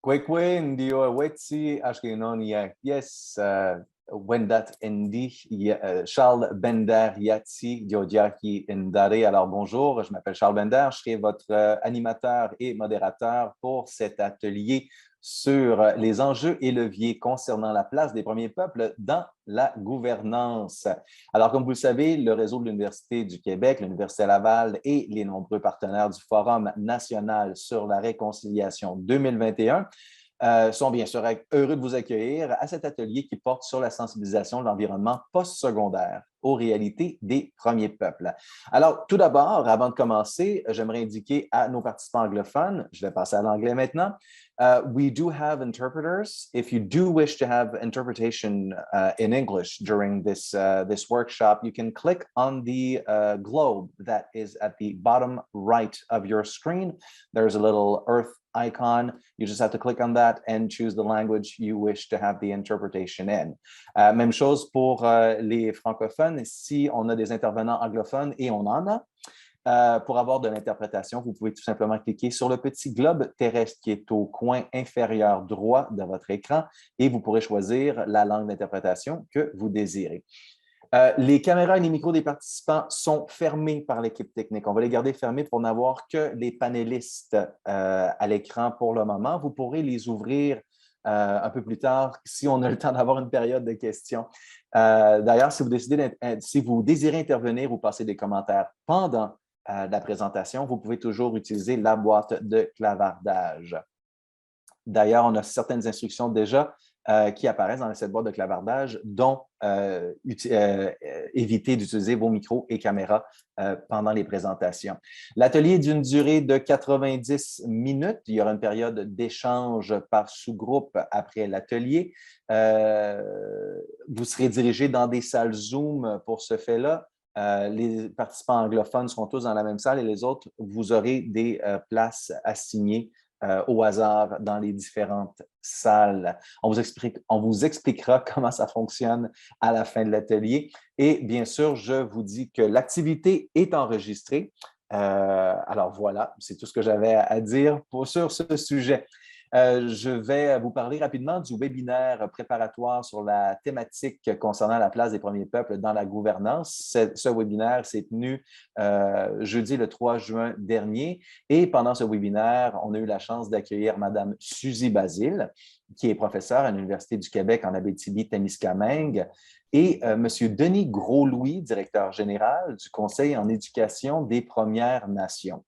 Kwekwe ndio wetsi ashkenoniak. Yes, Wendat Endi, Charles Bender Yatsi Diodiaki Ndare. Alors bonjour, je m'appelle Charles Bender, je serai votre animateur et modérateur pour cet atelier sur les enjeux et leviers concernant la place des premiers peuples dans la gouvernance. Alors, comme vous le savez, le réseau de l'Université du Québec, l'Université Laval et les nombreux partenaires du Forum national sur la réconciliation 2021 sont bien sûr heureux de vous accueillir à cet atelier qui porte sur la sensibilisation de l'environnement postsecondaire aux réalités des premiers peuples. Alors, tout d'abord, avant de commencer, j'aimerais indiquer à nos participants anglophones, je vais passer à l'anglais maintenant, we do have interpreters. If you do wish to have interpretation in English during this workshop, you can click on the globe that is at the bottom right of your screen. There's a little earth icon. You just have to click on that and choose the language you wish to have the interpretation in. Même chose pour les francophones. Si on a des intervenants anglophones, et on en a, pour avoir de l'interprétation, vous pouvez tout simplement cliquer sur le petit globe terrestre qui est au coin inférieur droit de votre écran et vous pourrez choisir la langue d'interprétation que vous désirez. Les caméras et les micros des participants sont fermés par l'équipe technique. On va les garder fermés pour n'avoir que les panélistes à l'écran pour le moment. Vous pourrez les ouvrir un peu plus tard si on a le temps d'avoir une période de questions. D'ailleurs, si vous désirez intervenir ou passer des commentaires pendant la présentation, vous pouvez toujours utiliser la boîte de clavardage. D'ailleurs, on a certaines instructions déjà qui apparaissent dans cette boîte de clavardage, dont éviter d'utiliser vos micros et caméras pendant les présentations. L'atelier est d'une durée de 90 minutes. Il y aura une période d'échange par sous-groupe après l'atelier. Vous serez dirigé dans des salles Zoom pour ce fait-là. Les participants anglophones seront tous dans la même salle et les autres, vous aurez des places assignées au hasard dans les différentes salles. On vous expliquera comment ça fonctionne à la fin de l'atelier. Et bien sûr, je vous dis que l'activité est enregistrée. Alors voilà, c'est tout ce que j'avais à dire sur ce sujet. Je vais vous parler rapidement du webinaire préparatoire sur la thématique concernant la place des premiers peuples dans la gouvernance. Ce webinaire s'est tenu jeudi le 3 juin dernier et pendant ce webinaire, on a eu la chance d'accueillir Mme Suzy Basile, qui est professeure à l'Université du Québec en Abitibi-Témiscamingue, et M. Denis Gros-Louis, directeur général du Conseil en éducation des Premières Nations.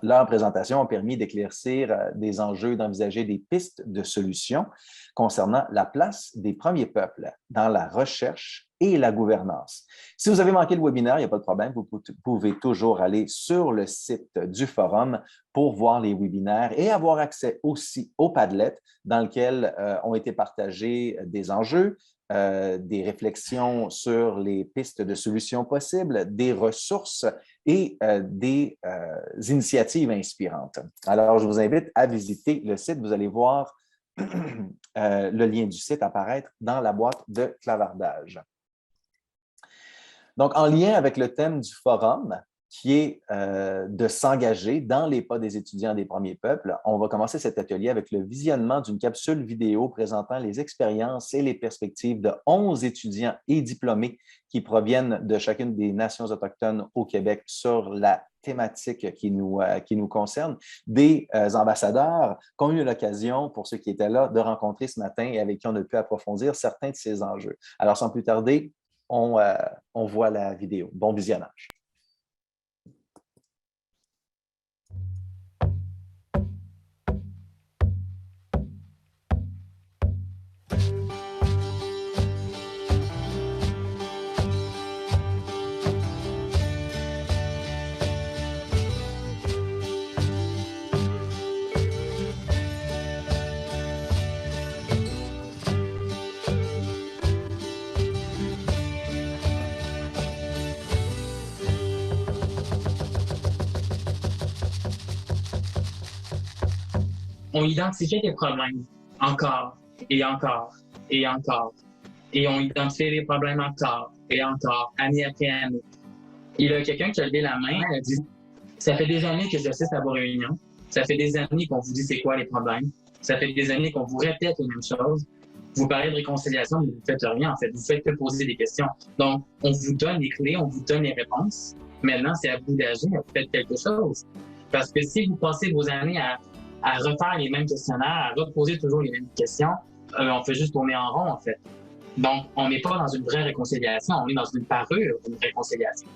Leur présentation a permis d'éclaircir des enjeux, d'envisager des pistes de solutions concernant la place des premiers peuples dans la recherche et la gouvernance. Si vous avez manqué le webinaire, il n'y a pas de problème, vous pouvez toujours aller sur le site du forum pour voir les webinaires et avoir accès aussi au Padlet dans lequel ont été partagés des enjeux, des réflexions sur les pistes de solutions possibles, des ressources et des initiatives inspirantes. Alors, je vous invite à visiter le site. Vous allez voir le lien du site apparaître dans la boîte de clavardage. Donc, en lien avec le thème du forum, qui est de s'engager dans les pas des étudiants des premiers peuples, on va commencer cet atelier avec le visionnement d'une capsule vidéo présentant les expériences et les perspectives de 11 étudiants et diplômés qui proviennent de chacune des nations autochtones au Québec sur la thématique qui nous concerne, des ambassadeurs qui ont eu l'occasion, pour ceux qui étaient là, de rencontrer ce matin et avec qui on a pu approfondir certains de ces enjeux. Alors, sans plus tarder, on voit la vidéo. Bon visionnage. On identifiait des problèmes encore et encore et encore. Et on identifiait des problèmes encore et encore, année après année. Il y a quelqu'un qui a levé la main et a dit « Ça fait des années que j'assiste à vos réunions. Ça fait des années qu'on vous dit c'est quoi les problèmes. Ça fait des années qu'on vous répète les mêmes choses. Vous parlez de réconciliation, mais vous ne faites rien, en fait. Vous faites que poser des questions. Donc, on vous donne les clés, on vous donne les réponses. Maintenant, c'est à vous d'agir, faites quelque chose. Parce que si vous passez vos années à refaire les mêmes questionnaires, à reposer toujours les mêmes questions, on fait juste tourner en rond, en fait. Donc, on n'est pas dans une vraie réconciliation, on est dans une parure d'une réconciliation.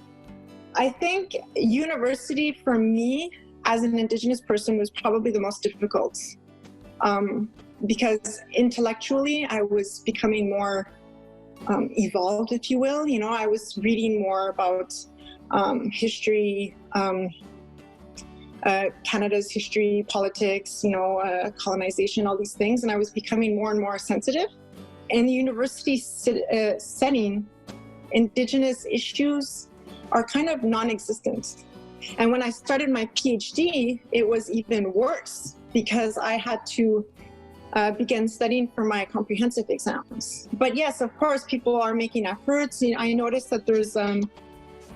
I think university for me as an Indigenous person was probably the most difficult because intellectually I was becoming more evolved, if you will. You know, I was reading more about history, Canada's history, politics, you know, colonization, all these things, and I was becoming more and more sensitive. In the university setting, Indigenous issues are kind of non-existent. And when I started my PhD, it was even worse because I had to begin studying for my comprehensive exams. But yes, of course, people are making efforts. I noticed that there's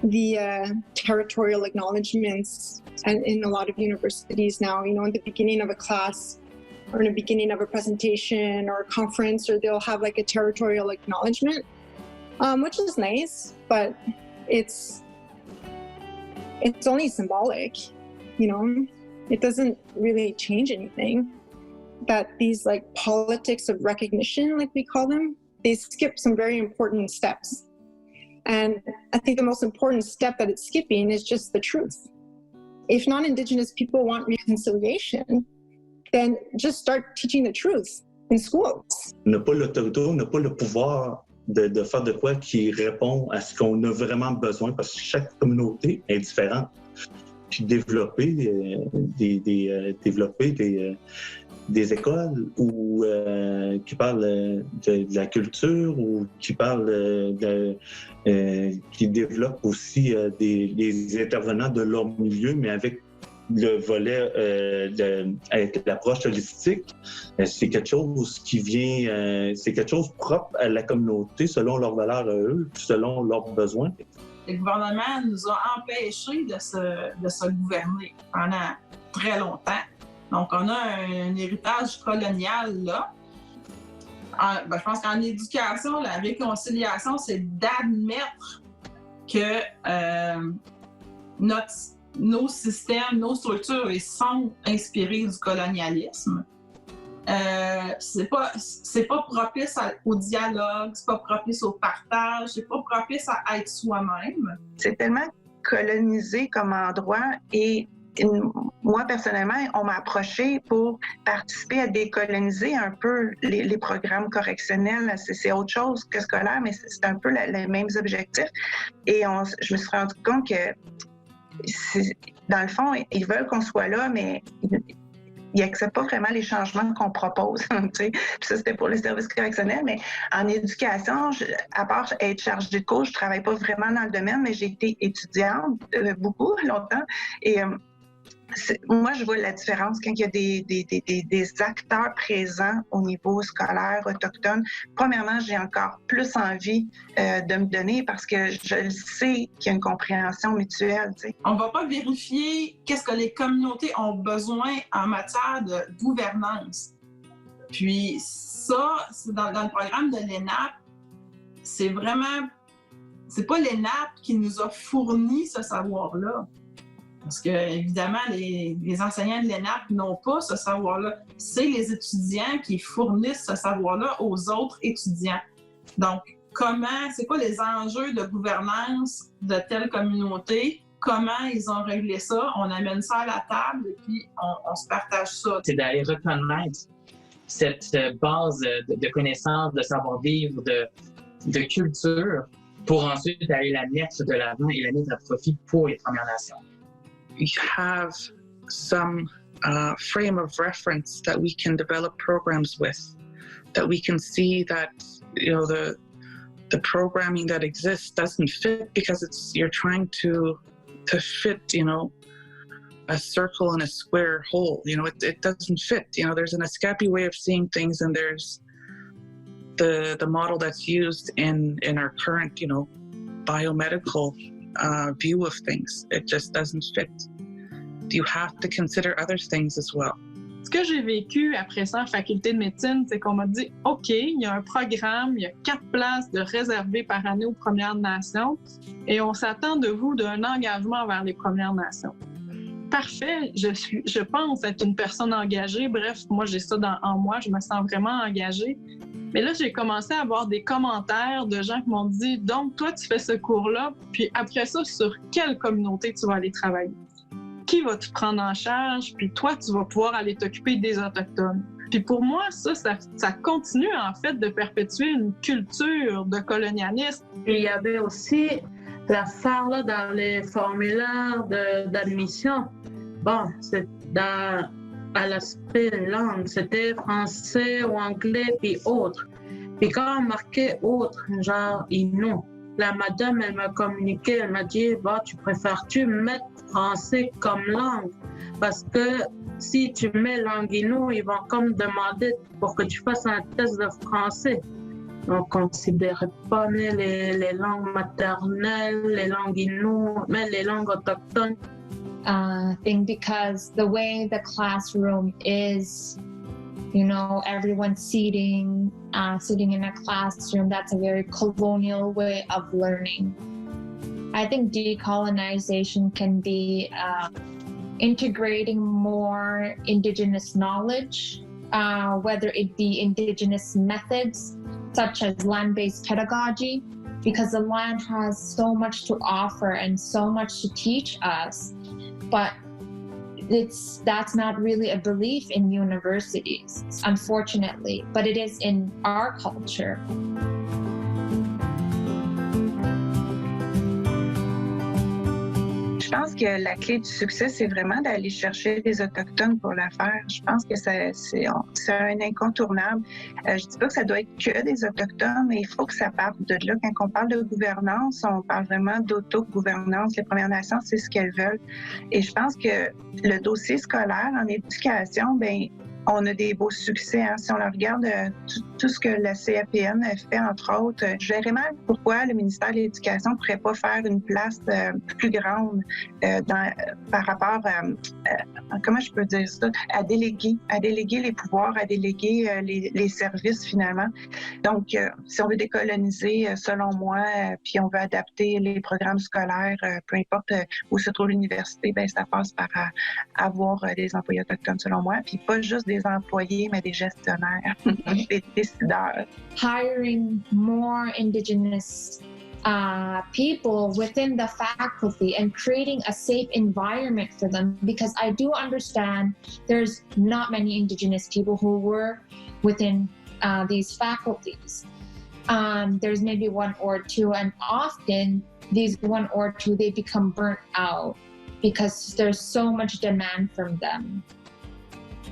the territorial acknowledgements in a lot of universities now, you know, in the beginning of a class or in the beginning of a presentation or a conference, or they'll have like a territorial acknowledgement, which is nice, but it's only symbolic, you know. It doesn't really change anything. That these like politics of recognition, like we call them, they skip some very important steps. And I think the most important step that it's skipping is just the truth. If non-Indigenous people want reconciliation, then just start teaching the truth in schools. On n'a pas l'autorité, on n'a pas le pouvoir de faire de quoi qui répond à ce qu'on a vraiment besoin, parce que chaque communauté est différente. Puis développer des écoles qui parlent de la culture ou qui parlent qui développent aussi des intervenants de leur milieu, mais avec le volet avec l'approche holistique, c'est quelque chose qui vient, c'est quelque chose propre à la communauté selon leurs valeurs à eux, selon leurs besoins. Le gouvernement nous a empêchés de se gouverner pendant très longtemps. Donc, on a un héritage colonial là. Je pense qu'en éducation, la réconciliation, c'est d'admettre que nos systèmes, nos structures, ils sont inspirés du colonialisme. C'est pas propice au dialogue, c'est pas propice au partage, c'est pas propice à être soi-même. C'est tellement colonisé comme endroit et moi, personnellement, on m'a approché pour participer à décoloniser un peu les programmes correctionnels. C'est autre chose que scolaire, mais c'est un peu les mêmes objectifs. Et je me suis rendu compte que, dans le fond, ils veulent qu'on soit là, mais ils n'acceptent pas vraiment les changements qu'on propose. Puis ça, c'était pour les services correctionnels. Mais en éducation, à part être chargée de cours, je ne travaille pas vraiment dans le domaine, mais j'ai été étudiante beaucoup, longtemps. Et moi, je vois la différence quand il y a des acteurs présents au niveau scolaire autochtone. Premièrement, j'ai encore plus envie de me donner parce que je sais qu'il y a une compréhension mutuelle. T'sais. On ne va pas vérifier qu'est-ce que les communautés ont besoin en matière de gouvernance. Puis ça, dans le programme de l'ENAP, c'est pas l'ENAP qui nous a fourni ce savoir-là. Parce que, évidemment, les enseignants de l'ENAP n'ont pas ce savoir-là. C'est les étudiants qui fournissent ce savoir-là aux autres étudiants. Donc, c'est quoi les enjeux de gouvernance de telle communauté? Comment ils ont réglé ça? On amène ça à la table et puis on se partage ça. C'est d'aller reconnaître cette base de connaissances, de savoir-vivre, de culture pour ensuite aller la mettre de l'avant et la mettre à profit pour les Premières Nations. We have some frame of reference that we can develop programs with, that we can see that, you know, the programming that exists doesn't fit because you're trying to fit, you know, a circle in a square hole. You know, it doesn't fit. You know, there's an Escapi way of seeing things, and there's the model that's used in our current, you know, biomedical view of things. It just doesn't fit. You have to consider other things as well. Ce que j'ai vécu après ça en faculté de médecine, c'est qu'on m'a dit « OK, il y a un programme, il y a 4 places de réservées par année aux Premières Nations et on s'attend de vous d'un engagement vers les Premières Nations. » Parfait, je pense être une personne engagée. Bref, moi, j'ai ça en moi, je me sens vraiment engagée. Mais là, j'ai commencé à avoir des commentaires de gens qui m'ont dit « Donc, toi, tu fais ce cours-là, puis après ça, sur quelle communauté tu vas aller travailler? Qui va te prendre en charge? Puis toi, tu vas pouvoir aller t'occuper des Autochtones. » Puis pour moi, ça continue en fait de perpétuer une culture de colonialisme. Il y avait aussi l'affaire là dans les formulaires d'admission. Bon, c'est à l'aspect langue, c'était français ou anglais puis autres. Puis quand on marquait autre, genre Innu, la madame, elle m'a communiqué, elle m'a dit bah, tu préfères-tu mettre français comme langue? Parce que si tu mets langue Innu, ils vont comme demander pour que tu fasses un test de français. On ne considérait pas les langues maternelles, les langues Innu, mais les langues autochtones. Thing because the way the classroom is, you know, everyone sitting in a classroom, that's a very colonial way of learning. I think decolonization can be integrating more Indigenous knowledge, whether it be Indigenous methods such as land-based pedagogy, because the land has so much to offer and so much to teach us. But that's not really a belief in universities, unfortunately, but it is in our culture. Je pense que la clé du succès, c'est vraiment d'aller chercher des Autochtones pour la faire. Je pense que c'est un incontournable. Je dis pas que ça doit être que des Autochtones, mais il faut que ça parte de là. Quand on parle de gouvernance, on parle vraiment d'autogouvernance. Les Premières Nations, c'est ce qu'elles veulent. Et je pense que le dossier scolaire en éducation, bien, on a des beaux succès. Hein. Si on regarde tout ce que la CAPN fait, entre autres, je verrais mal pourquoi le ministère de l'Éducation ne pourrait pas faire une place plus grande par rapport à, comment je peux dire ça, à déléguer les pouvoirs, à déléguer les services finalement. Donc, si on veut décoloniser, selon moi, puis on veut adapter les programmes scolaires, peu importe où se trouve l'université, ben ça passe par avoir des employés autochtones, selon moi, puis pas juste des employés, mais des gestionnaires, des décideurs. Hiring more Indigenous people within the faculty and creating a safe environment for them, because I do understand there's not many Indigenous people who work within these faculties. There's maybe 1 or 2, and often these 1 or 2, they become burnt out because there's so much demand from them.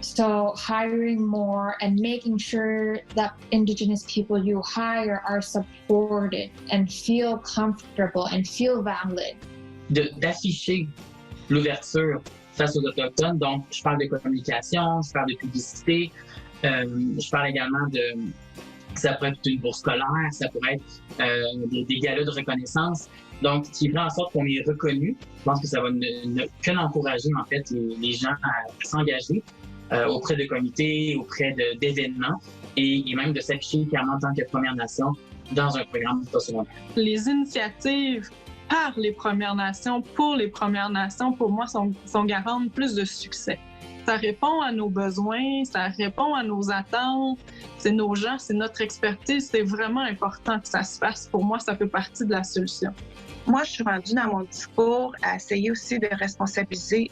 So hiring more and making sure that Indigenous people you hire are supported and feel comfortable and feel valid. D'afficher l'ouverture face aux Autochtones. Donc, je parle de communication, je parle de publicité, je parle également de... Ça pourrait être une bourse scolaire, ça pourrait être des galas de reconnaissance. Donc, qui fait en sorte qu'on est reconnu. Je pense que ça va que l'encourager, en fait, les gens à s'engager auprès de comités, auprès d'événements et même de s'afficher clairement en tant que Première Nation dans un programme postsecondaire. Les initiatives par les Premières Nations, pour les Premières Nations, pour moi, sont garantes plus de succès. Ça répond à nos besoins, ça répond à nos attentes. C'est nos gens, c'est notre expertise. C'est vraiment important que ça se fasse. Pour moi, ça fait partie de la solution. Moi, je suis rendue dans mon discours à essayer aussi de responsabiliser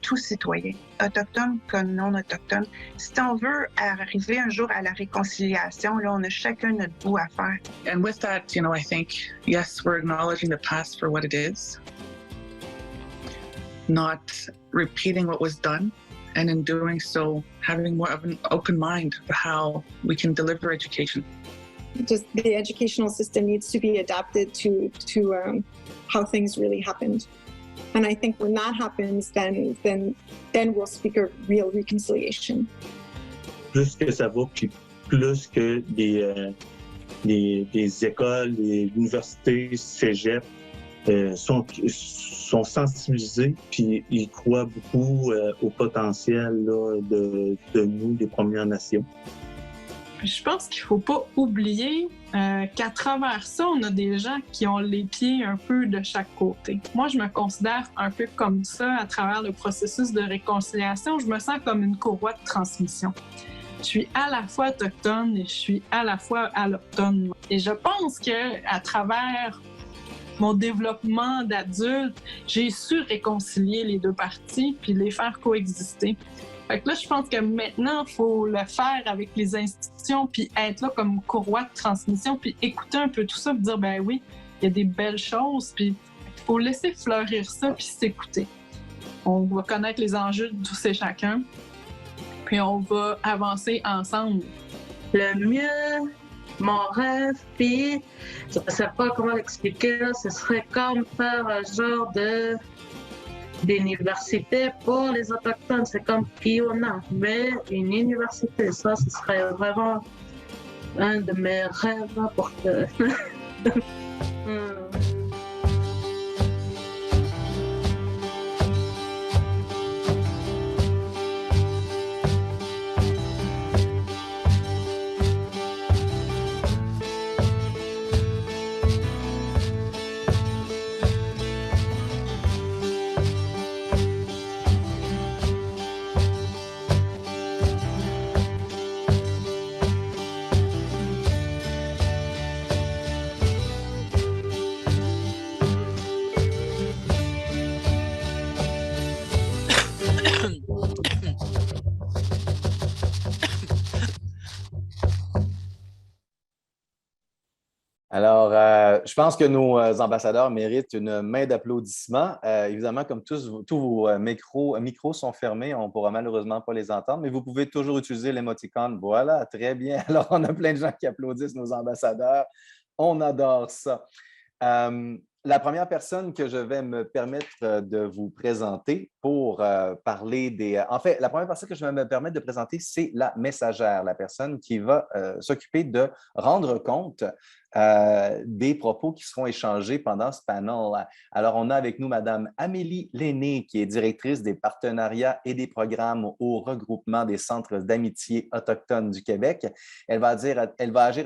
tous citoyens, autochtones comme non autochtones. Si on veut arriver un jour à la réconciliation, là, on a chacun notre bout à faire. And with that, you know, I think, yes, we're acknowledging the past for what it is, not repeating what was done, and in doing so, having more of an open mind for how we can deliver education. Just the educational system needs to be adapted to how things really happened. And I think when that happens, then we'll speak of real reconciliation. Plus que ça va, puis plus que les écoles, les universités, cégeps sont sensibilisés, puis ils croient beaucoup au potentiel là, de nous, des Premières Nations. Je pense qu'il ne faut pas oublier qu'à travers ça, on a des gens qui ont les pieds un peu de chaque côté. Moi, je me considère un peu comme ça à travers le processus de réconciliation. Je me sens comme une courroie de transmission. Je suis à la fois autochtone et je suis à la fois allochtone. Et je pense qu'à travers mon développement d'adulte, j'ai su réconcilier les deux parties puis les faire coexister. Fait que là, je pense que maintenant, il faut le faire avec les institutions, puis être là comme courroie de transmission, puis écouter un peu tout ça, puis dire, ben oui, il y a des belles choses, puis il faut laisser fleurir ça, puis s'écouter. On va connaître les enjeux de tous et chacun, puis on va avancer ensemble. Le mieux, mon rêve, puis je ne sais pas comment l'expliquer, là, ce serait comme faire un genre d'université pour les Autochtones. C'est comme Fiona, mais une université, ça, ce serait vraiment un de mes rêves pour que... Alors, je pense que nos ambassadeurs méritent une main d'applaudissement. Évidemment, comme tous vos micros sont fermés, on ne pourra malheureusement pas les entendre, mais vous pouvez toujours utiliser l'émoticône. Voilà, très bien. Alors, on a plein de gens qui applaudissent nos ambassadeurs. On adore ça. La première personne que je vais me permettre de vous présenter pour parler des... En fait, la première personne que je vais me permettre de présenter, c'est la messagère, la personne qui va s'occuper de rendre compte des propos qui seront échangés pendant ce panel. Alors, on a avec nous Mme Amélie Lenné, qui est directrice des partenariats et des programmes au regroupement des centres d'amitié autochtones du Québec. Elle va agir à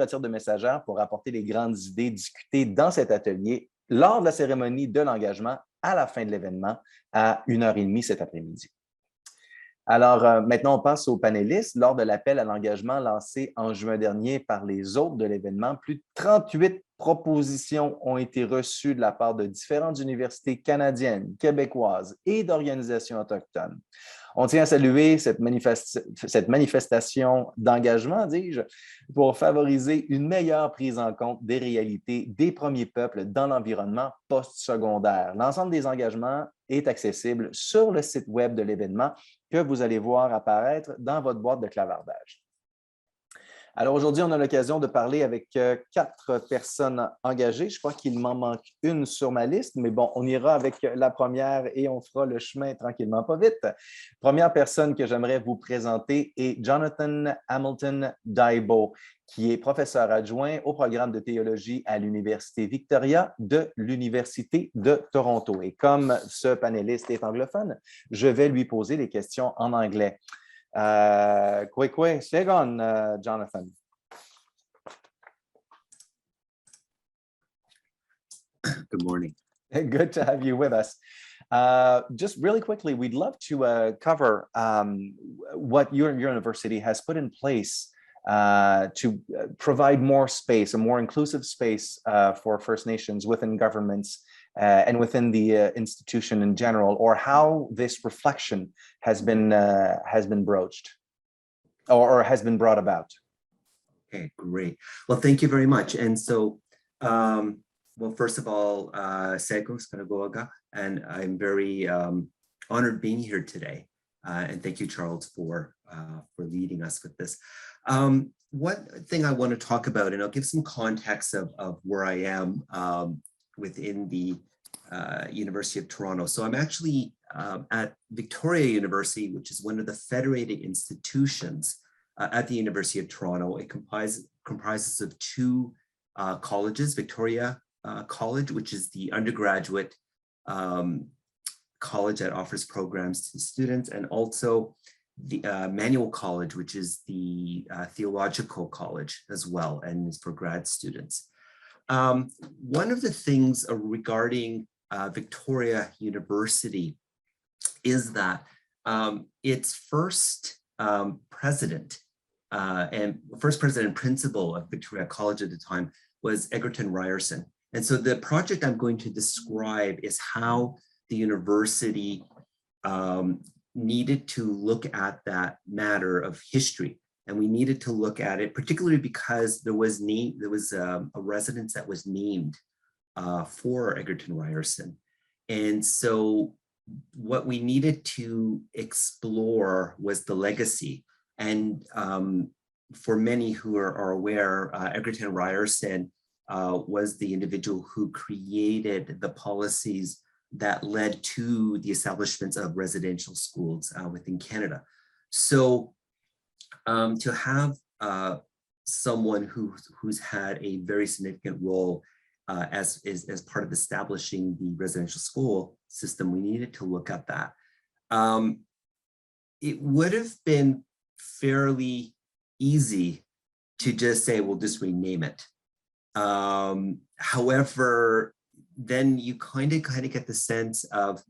titre de messagère pour apporter les grandes idées discutées dans cet atelier lors de la cérémonie de l'engagement à la fin de l'événement à 1h30 cet après-midi. Alors, maintenant, on passe aux panélistes. Lors de l'appel à l'engagement lancé en juin dernier par les hôtes de l'événement, plus de 38 propositions ont été reçues de la part de différentes universités canadiennes, québécoises et d'organisations autochtones. On tient à saluer cette manifestation d'engagement, dis-je, pour favoriser une meilleure prise en compte des réalités des premiers peuples dans l'environnement postsecondaire. L'ensemble des engagements est accessible sur le site web de l'événement que vous allez voir apparaître dans votre boîte de clavardage. Alors aujourd'hui, on a l'occasion de parler avec 4 personnes engagées. Je crois qu'il m'en manque une sur ma liste, mais bon, on ira avec la première et on fera le chemin tranquillement, pas vite. Première personne que j'aimerais vous présenter est Jonathan Hamilton Daibo, qui est professeur adjoint au programme de théologie à l'Université Victoria de l'Université de Toronto. Et comme ce panéliste est anglophone, je vais lui poser les questions en anglais. Jonathan. Good morning. Good to have you with us. Just really quickly, we'd love to cover what your university has put in place to provide more space, a more inclusive space for First Nations within governments and within the institution in general, or how this reflection has been broached or has been brought about. Okay, great. Well, thank you very much. And so, well, first of all, Segos Kanagoaga, and I'm very honored being here today. And thank you, Charles, for leading us with this. One thing I want to talk about, and I'll give some context of where I am within the University of Toronto. So I'm actually at Victoria University, which is one of the federated institutions at the University of Toronto. It comprises of 2 colleges, Victoria College, which is the undergraduate college that offers programs to students, and also the Manual College, which is the theological college as well, and is for grad students. One of the things regarding Victoria University is that its first president and first president and principal of Victoria College at the time was Egerton Ryerson. And so the project I'm going to describe is how the university needed to look at that matter of history. And we needed to look at it, particularly because there was a residence that was named for Egerton Ryerson. And so what we needed to explore was the legacy. And for many who are aware, Egerton Ryerson was the individual who created the policies that led to the establishment of residential schools within Canada. So to have someone who's had a very significant role as part of establishing the residential school system, we needed to look at that. It would have been fairly easy to just say, we'll just rename it. However, then you kind of get the sense of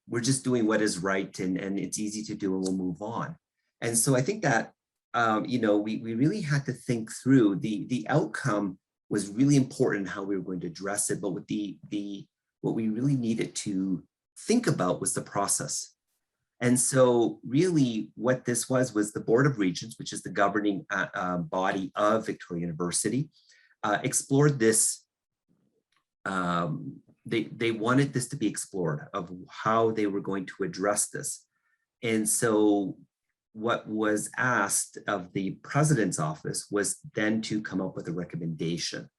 we're just doing what is right, and it's easy to do and we'll move on. And so I think that we really had to think through the outcome was really important how we were going to address it, but what what we really needed to think about was the process. And so really what this was the Board of Regents, which is the governing body of Victoria University, explored this. They wanted this to be explored of how they were going to address this. And so what was asked of the president's office was then to come up with a recommendation.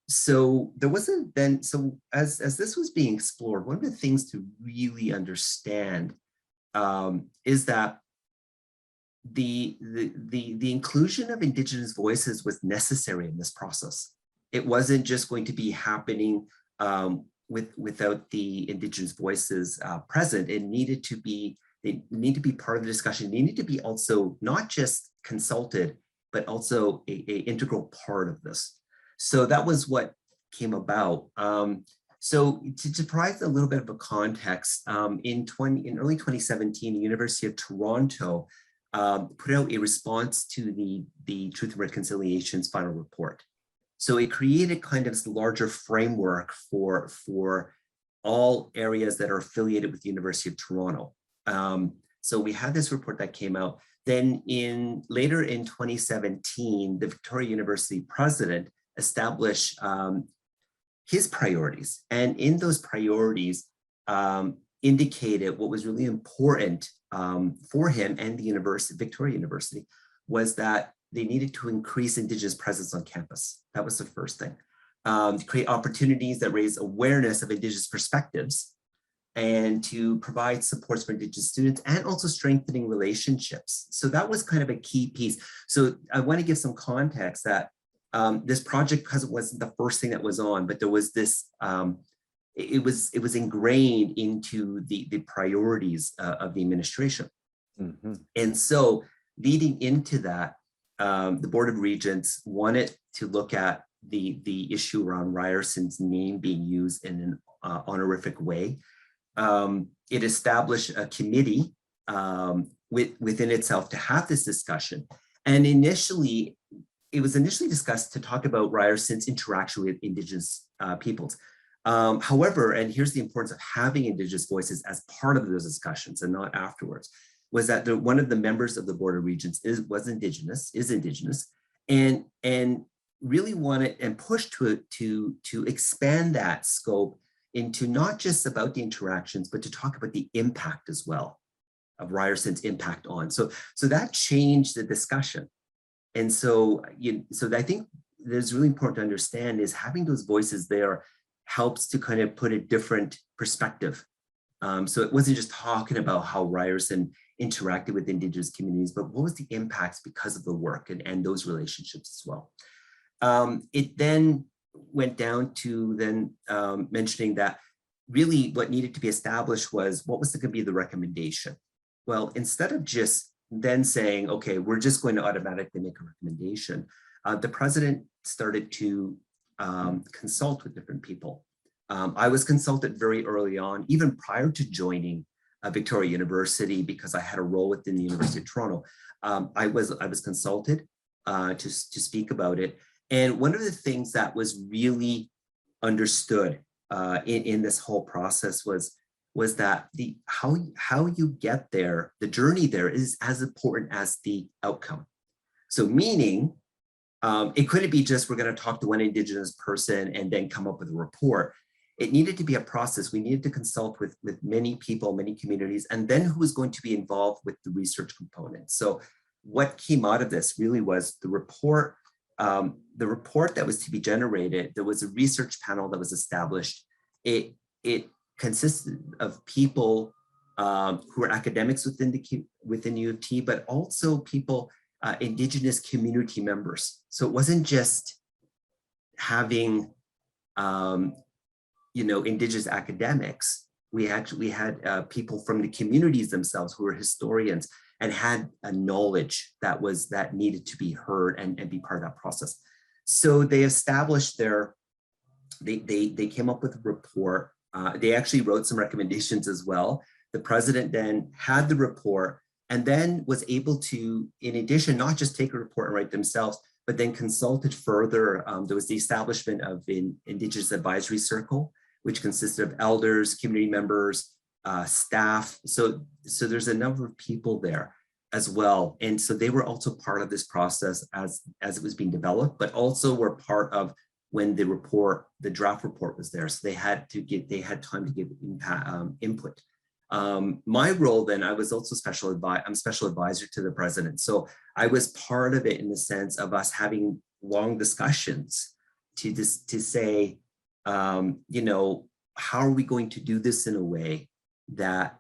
So there wasn't then, so as this was being explored, one of the things to really understand is that the inclusion of Indigenous voices was necessary in this process. It wasn't just going to be happening without the Indigenous voices present. They need to be part of the discussion. They need to be also not just consulted, but also a integral part of this. So that was what came about. So to provide a little bit of a context, in early 2017, the University of Toronto put out a response to the Truth and Reconciliation's final report. So it created kind of this larger framework for all areas that are affiliated with the University of Toronto. So we had this report that came out. Then later in 2017, the Victoria University president established his priorities. And in those priorities indicated what was really important for him and the Victoria University was that they needed to increase Indigenous presence on campus. That was the first thing. To create opportunities that raise awareness of Indigenous perspectives and to provide supports for Indigenous students and also strengthening relationships. So that was kind of a key piece. So I want to give some context that this project, because it wasn't the first thing that was on, but there was this, it was ingrained into the priorities of the administration. Mm-hmm. And so leading into that, the Board of Regents wanted to look at the issue around Ryerson's name being used in an honorific way. It established a committee within itself to have this discussion. And it was initially discussed to talk about Ryerson's interaction with Indigenous peoples. However, and here's the importance of having Indigenous voices as part of those discussions and not afterwards, was that one of the members of the Board of Regents is Indigenous, and really wanted and pushed to expand that scope into not just about the interactions, but to talk about the impact as well of Ryerson's impact on. So that changed the discussion. And so I think that's really important to understand is having those voices there helps to kind of put a different perspective. So it wasn't just talking about how Ryerson interacted with Indigenous communities, but what was the impacts because of the work and those relationships as well. It then went down to then mentioning that really what needed to be established was what was going to be the recommendation. Well, instead of just then saying, okay, we're just going to automatically make a recommendation, the president started to consult with different people. I was consulted very early on, even prior to joining Victoria University, because I had a role within the University of Toronto. I was consulted to speak about it. And one of the things that was really understood in this whole process was that how you get there, the journey there is as important as the outcome. So meaning, it couldn't be just we're going to talk to one Indigenous person and then come up with a report. It needed to be a process. We needed to consult with many people, many communities, and then who was going to be involved with the research component. So what came out of this really was the report that was to be generated. There was a research panel that was established. It consisted of people who were academics within U of T, but also people, Indigenous community members. So it wasn't just having Indigenous academics. We actually had people from the communities themselves who were historians and had a knowledge that needed to be heard and be part of that process. So they established they came up with a report. They actually wrote some recommendations as well. The president then had the report and then was able to, in addition, not just take a report and write themselves, but then consulted further. There was the establishment of an Indigenous Advisory Circle, which consisted of elders, community members, staff. So there's a number of people there as well. And so they were also part of this process as it was being developed, but also were part of when the draft report was there. So they had time to give input. My role then, I was also I'm special advisor to the president. So I was part of it in the sense of us having long discussions to say, how are we going to do this in a way that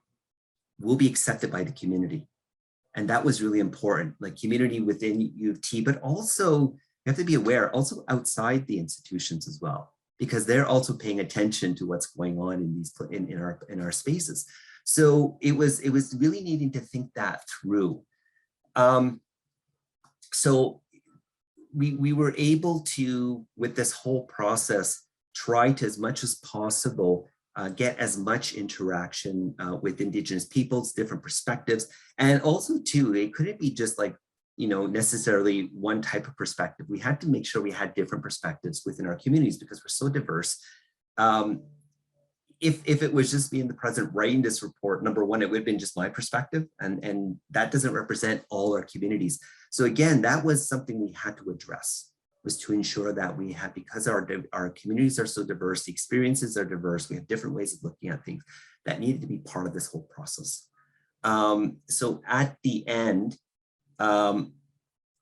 will be accepted by the community? And that was really important, like community within U of T, but also you have to be aware, also outside the institutions as well, because they're also paying attention to what's going on in our spaces. So it was really needing to think that through. So we were able to, with this whole process, try to, as much as possible, get as much interaction with Indigenous peoples, different perspectives. And also too, it couldn't be just like, necessarily one type of perspective. We had to make sure we had different perspectives within our communities because we're so diverse. If it was just me and the president writing this report, number one, it would have been just my perspective, and that doesn't represent all our communities. So again, that was something we had to address, was to ensure that we have, because our communities are so diverse, the experiences are diverse, we have different ways of looking at things that needed to be part of this whole process. So at the end,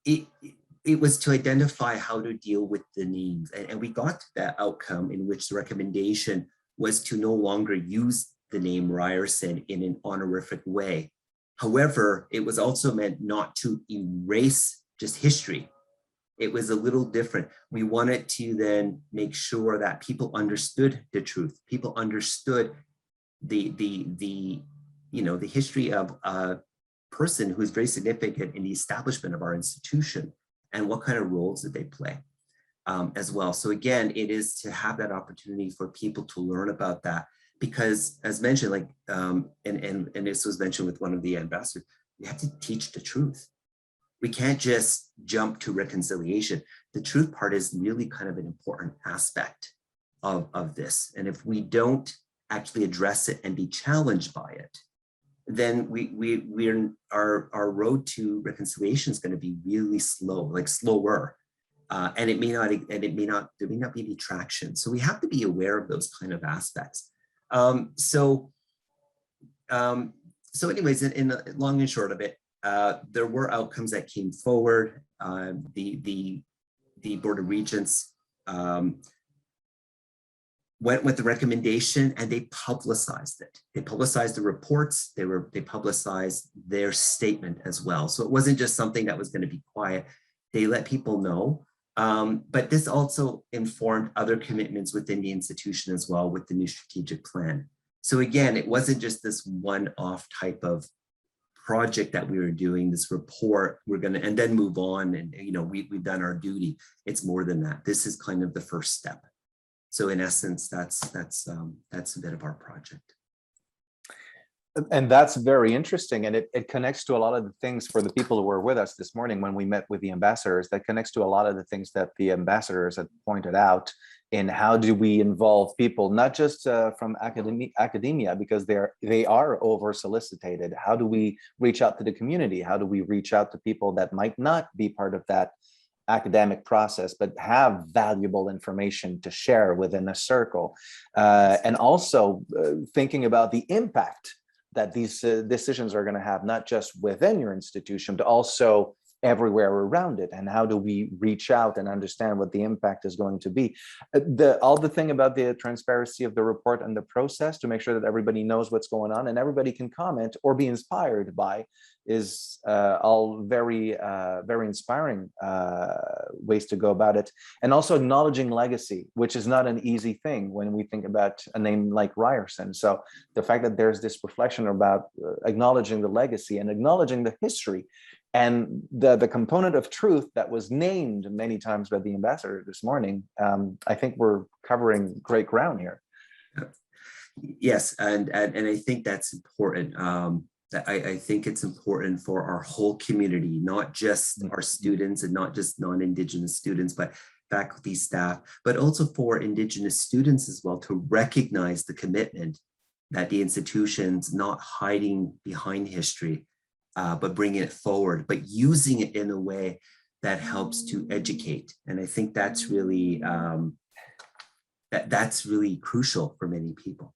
it was to identify how to deal with the names, and we got to that outcome in which the recommendation was to no longer use the name Ryerson in an honorific way. However, it was also meant not to erase just history. It was a little different. We wanted to then make sure that people understood the truth. People understood the history of a person who's very significant in the establishment of our institution and what kind of roles did they play as well. So again, it is to have that opportunity for people to learn about that, because as mentioned, like, and this was mentioned with one of the ambassadors, we have to teach the truth. We can't just jump to reconciliation. The truth part is really kind of an important aspect of this. And if we don't actually address it and be challenged by it, then our road to reconciliation is going to be really slow, like slower. And there may not be the traction. So we have to be aware of those kind of aspects. So anyways, in the long and short of it, there were outcomes that came forward. The Board of Regents went with the recommendation and they publicized it. They publicized the reports, they publicized their statement as well. So it wasn't just something that was going to be quiet. They let people know. But this also informed other commitments within the institution as well with the new strategic plan. So again, it wasn't just this one-off type of project that we were doing, this report, we're going to, and then move on and, you know, we've done our duty. It's more than that. This is kind of the first step. So in essence, that's a bit of our project. And that's very interesting. And it connects to a lot of the things for the people who were with us this morning when we met with the ambassadors, that connects to a lot of the things that the ambassadors had pointed out in how do we involve people, not just from academia, because they are over solicited. How do we reach out to the community? How do we reach out to people that might not be part of that academic process, but have valuable information to share within a circle? And also thinking about the impact that these decisions are going to have, not just within your institution, but also everywhere around it. And how do we reach out and understand what the impact is going to be? All the thing about the transparency of the report and the process to make sure that everybody knows what's going on and everybody can comment or be inspired by is all very, very inspiring ways to go about it. And also acknowledging legacy, which is not an easy thing when we think about a name like Ryerson. So the fact that there's this reflection about acknowledging the legacy and acknowledging the history and the component of truth that was named many times by the ambassador this morning, I think we're covering great ground here. Yes, and I think that's important. I think it's important for our whole community, not just our students and not just non-Indigenous students, but faculty, staff, but also for Indigenous students as well, to recognize the commitment that the institution's not hiding behind history, but bringing it forward, but using it in a way that helps to educate. And I think that's really, that's really crucial for many people.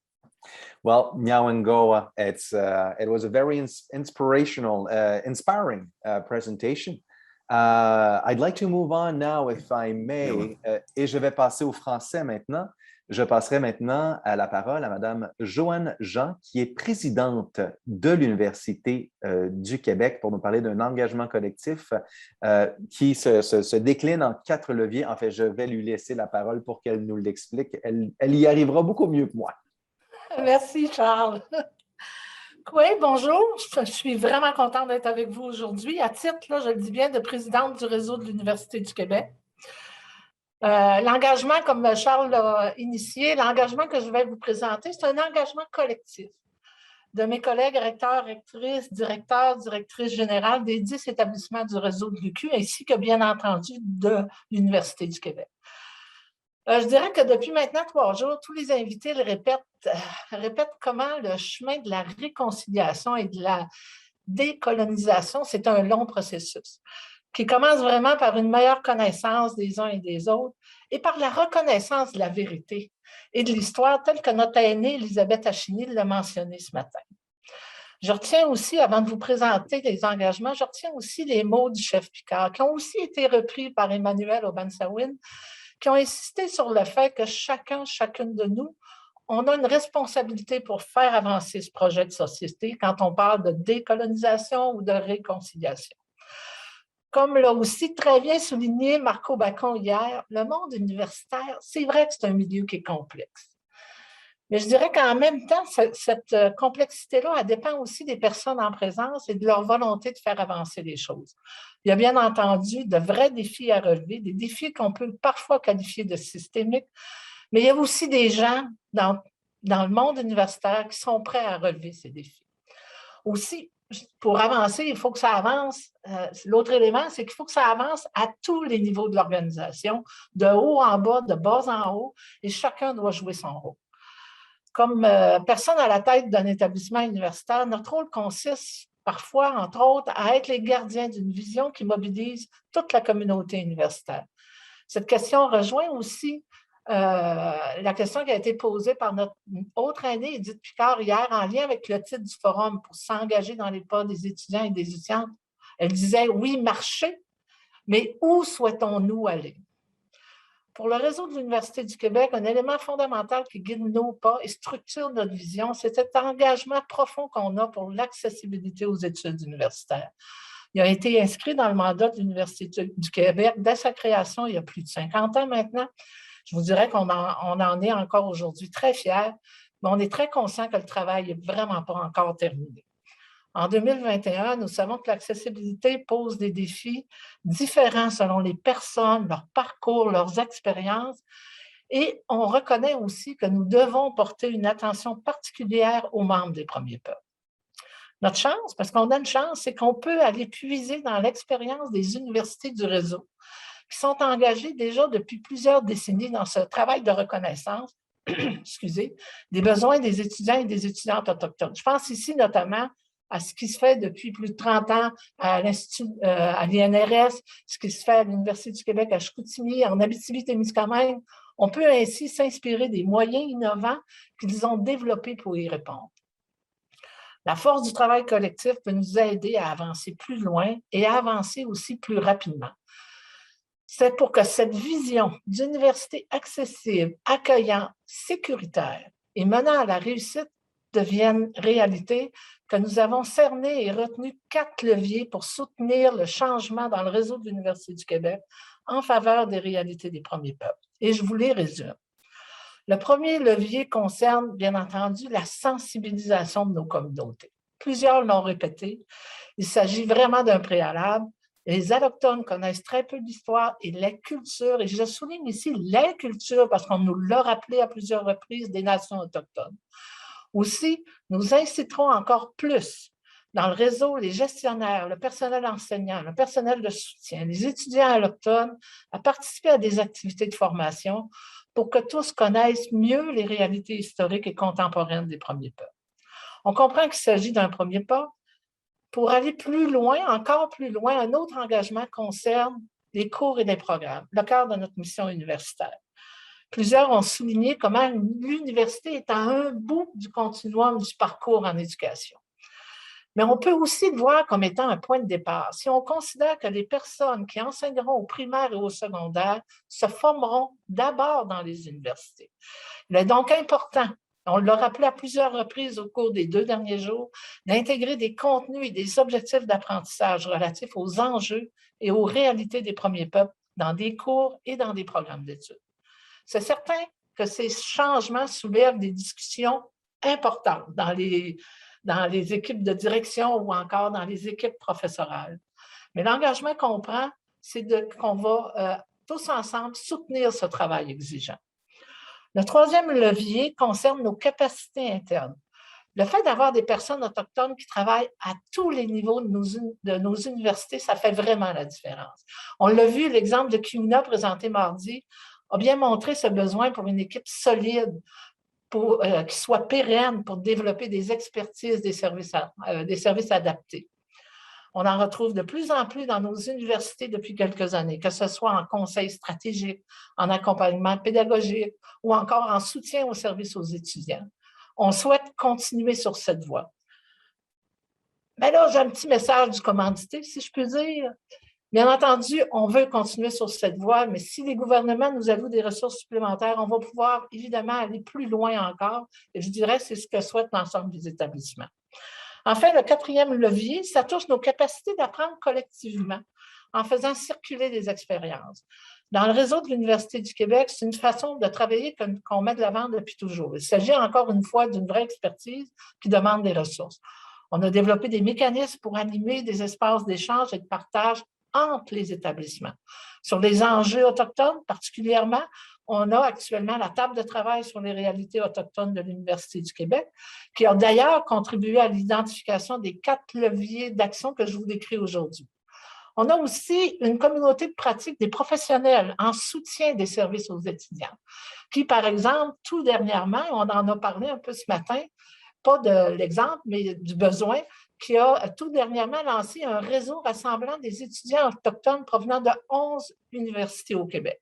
Well, Nyawengoa, it was a very inspiring presentation. I'd like to move on now, if I may, et je vais passer au français maintenant. Je passerai maintenant à la parole à Madame Joanne Jean, qui est présidente de l'Université du Québec, pour nous parler d'un engagement collectif qui se décline en 4 leviers. En fait, je vais lui laisser la parole pour qu'elle nous l'explique. Elle y arrivera beaucoup mieux que moi. Merci, Charles. Oui, bonjour. Je suis vraiment contente d'être avec vous aujourd'hui. À titre, là, je le dis bien, de présidente du réseau de l'Université du Québec. L'engagement, comme Charles l'a initié, l'engagement que je vais vous présenter, c'est un engagement collectif de mes collègues recteurs, rectrices, directeurs, directrices générales des 10 établissements du réseau de l'UQ, ainsi que, bien entendu, de l'Université du Québec. Je dirais que depuis maintenant 3 jours, tous les invités le répètent comment le chemin de la réconciliation et de la décolonisation, c'est un long processus qui commence vraiment par une meilleure connaissance des uns et des autres et par la reconnaissance de la vérité et de l'histoire telle que notre aînée Elisabeth Achini l'a mentionné ce matin. Je retiens aussi, avant de vous présenter les engagements, je retiens aussi les mots du chef Picard qui ont aussi été repris par Emmanuel Obansawin, qui ont insisté sur le fait que chacune de nous, on a une responsabilité pour faire avancer ce projet de société quand on parle de décolonisation ou de réconciliation. Comme l'a aussi très bien souligné Marco Bacon hier, le monde universitaire, c'est vrai que c'est un milieu qui est complexe. Mais je dirais qu'en même temps, cette complexité-là, elle dépend aussi des personnes en présence et de leur volonté de faire avancer les choses. Il y a bien entendu de vrais défis à relever, des défis qu'on peut parfois qualifier de systémiques, mais il y a aussi des gens dans le monde universitaire qui sont prêts à relever ces défis. Aussi, pour avancer, il faut que ça avance. L'autre élément, c'est qu'il faut que ça avance à tous les niveaux de l'organisation, de haut en bas, de bas en haut, et chacun doit jouer son rôle. Comme personne à la tête d'un établissement universitaire, notre rôle consiste parfois, entre autres, à être les gardiens d'une vision qui mobilise toute la communauté universitaire. Cette question rejoint aussi la question qui a été posée par notre autre aînée, Edith Picard, hier, en lien avec le titre du forum pour s'engager dans les pas des étudiants et des étudiantes. Elle disait, oui, marcher, mais où souhaitons-nous aller? Pour le réseau de l'Université du Québec, un élément fondamental qui guide nos pas et structure notre vision, c'est cet engagement profond qu'on a pour l'accessibilité aux études universitaires. Il a été inscrit dans le mandat de l'Université du Québec dès sa création il y a plus de 50 ans maintenant. Je vous dirais qu'on en est encore aujourd'hui très fiers, mais on est très conscient que le travail n'est vraiment pas encore terminé. En 2021, nous savons que l'accessibilité pose des défis différents selon les personnes, leur parcours, leurs expériences, et on reconnaît aussi que nous devons porter une attention particulière aux membres des premiers peuples. Notre chance, parce qu'on a une chance, c'est qu'on peut aller puiser dans l'expérience des universités du réseau qui sont engagées déjà depuis plusieurs décennies dans ce travail de reconnaissance excusez, des besoins des étudiants et des étudiantes autochtones. Je pense ici notamment à ce qui se fait depuis plus de 30 ans à l'INRS, ce qui se fait à l'Université du Québec à Chicoutimi, en Abitibi-Témiscamingue. On peut ainsi s'inspirer des moyens innovants qu'ils ont développés pour y répondre. La force du travail collectif peut nous aider à avancer plus loin et à avancer aussi plus rapidement. C'est pour que cette vision d'université accessible, accueillante, sécuritaire et menant à la réussite devienne réalité que nous avons cerné et retenu 4 leviers pour soutenir le changement dans le réseau de l'Université du Québec en faveur des réalités des premiers peuples. Et je vous les résume. Le premier levier concerne, bien entendu, la sensibilisation de nos communautés. Plusieurs l'ont répété, il s'agit vraiment d'un préalable. Les Allochtones connaissent très peu d'histoire et la culture, et je souligne ici la culture parce qu'on nous l'a rappelé à plusieurs reprises des nations autochtones. Aussi, nous inciterons encore plus dans le réseau les gestionnaires, le personnel enseignant, le personnel de soutien, les étudiants allochtones à participer à des activités de formation pour que tous connaissent mieux les réalités historiques et contemporaines des premiers peuples. On comprend qu'il s'agit d'un premier pas. Pour aller plus loin, encore plus loin, un autre engagement concerne les cours et les programmes, le cœur de notre mission universitaire. Plusieurs ont souligné comment l'université est à un bout du continuum du parcours en éducation. Mais on peut aussi le voir comme étant un point de départ. Si on considère que les personnes qui enseigneront au primaire et au secondaire se formeront d'abord dans les universités. Il est donc important, on l'a rappelé à plusieurs reprises au cours des 2 derniers jours, d'intégrer des contenus et des objectifs d'apprentissage relatifs aux enjeux et aux réalités des premiers peuples dans des cours et dans des programmes d'études. C'est certain que ces changements soulèvent des discussions importantes dans les équipes de direction ou encore dans les équipes professorales. Mais l'engagement qu'on prend, c'est qu'on va tous ensemble soutenir ce travail exigeant. Le troisième levier concerne nos capacités internes. Le fait d'avoir des personnes autochtones qui travaillent à tous les niveaux de nos universités, ça fait vraiment la différence. On l'a vu, l'exemple de Kiuna présenté mardi a bien montré ce besoin pour une équipe solide, qui soit pérenne pour développer des expertises des services adaptés. On en retrouve de plus en plus dans nos universités depuis quelques années, que ce soit en conseil stratégique, en accompagnement pédagogique ou encore en soutien au service aux étudiants. On souhaite continuer sur cette voie. Mais là, j'ai un petit message du commandité, si je peux dire. Bien entendu, on veut continuer sur cette voie, mais si les gouvernements nous allouent des ressources supplémentaires, on va pouvoir évidemment aller plus loin encore. Et je dirais que c'est ce que souhaite l'ensemble des établissements. Enfin, le quatrième levier, ça touche nos capacités d'apprendre collectivement en faisant circuler des expériences. Dans le réseau de l'Université du Québec, c'est une façon de travailler qu'on met de l'avant depuis toujours. Il s'agit encore une fois d'une vraie expertise qui demande des ressources. On a développé des mécanismes pour animer des espaces d'échange et de partage entre les établissements. Sur les enjeux autochtones particulièrement, on a actuellement la table de travail sur les réalités autochtones de l'Université du Québec, qui a d'ailleurs contribué à l'identification des 4 leviers d'action que je vous décris aujourd'hui. On a aussi une communauté de pratique des professionnels en soutien des services aux étudiants, qui, par exemple, tout dernièrement, on en a parlé un peu ce matin, pas de l'exemple, mais du besoin, qui a tout dernièrement lancé un réseau rassemblant des étudiants autochtones provenant de 11 universités au Québec.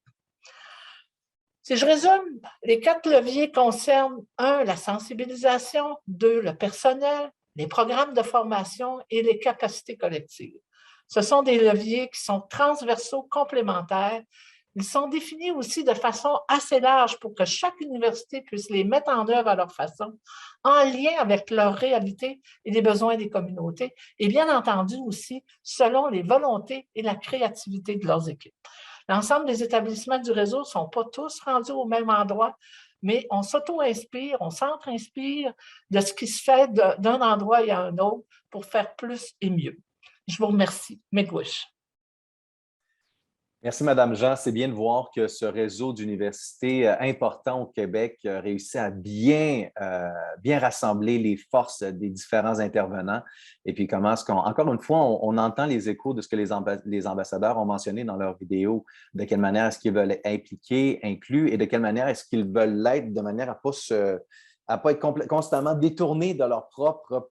Si je résume, les 4 leviers concernent 1, la sensibilisation, 2, le personnel, les programmes de formation et les capacités collectives. Ce sont des leviers qui sont transversaux, complémentaires, Ils sont définis aussi de façon assez large pour que chaque université puisse les mettre en œuvre à leur façon, en lien avec leur réalité et les besoins des communautés, et bien entendu aussi selon les volontés et la créativité de leurs équipes. L'ensemble des établissements du réseau ne sont pas tous rendus au même endroit, mais on s'auto-inspire, on s'entre-inspire de ce qui se fait d'un endroit à un autre pour faire plus et mieux. Je vous remercie. Miigwech. Merci, Madame Jean. C'est bien de voir que ce réseau d'universités important au Québec réussit à bien rassembler les forces des différents intervenants. Et puis, comment est-ce encore une fois, on entend les échos de ce que les ambassadeurs ont mentionné dans leurs vidéos, de quelle manière est-ce qu'ils veulent être impliqués, inclus, et de quelle manière est-ce qu'ils veulent l'être de manière à ne pas être constamment détournés de leur propre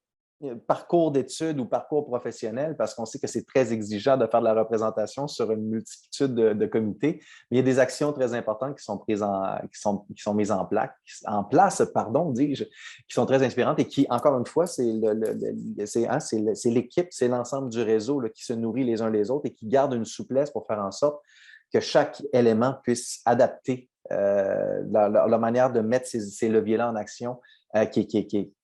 parcours d'études ou parcours professionnel, parce qu'on sait que c'est très exigeant de faire de la représentation sur une multitude de comités, mais il y a des actions très importantes qui sont mises en place, qui sont très inspirantes et qui, encore une fois, c'est l'équipe, c'est l'ensemble du réseau là, qui se nourrit les uns les autres et qui garde une souplesse pour faire en sorte que chaque élément puisse adapter la manière de mettre ces leviers-là en action qui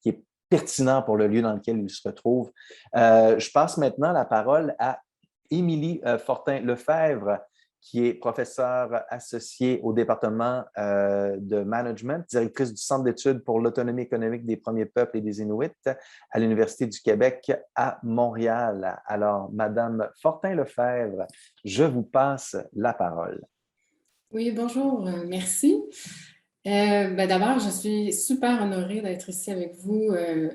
est pertinent pour le lieu dans lequel il se retrouve. Je passe maintenant la parole à Émilie Fortin-Lefebvre, qui est professeure associée au département de management, directrice du Centre d'études pour l'autonomie économique des Premiers Peuples et des Inuits à l'Université du Québec à Montréal. Alors, Madame Fortin-Lefebvre, je vous passe la parole. Oui, bonjour, merci. D'abord, je suis super honorée d'être ici avec vous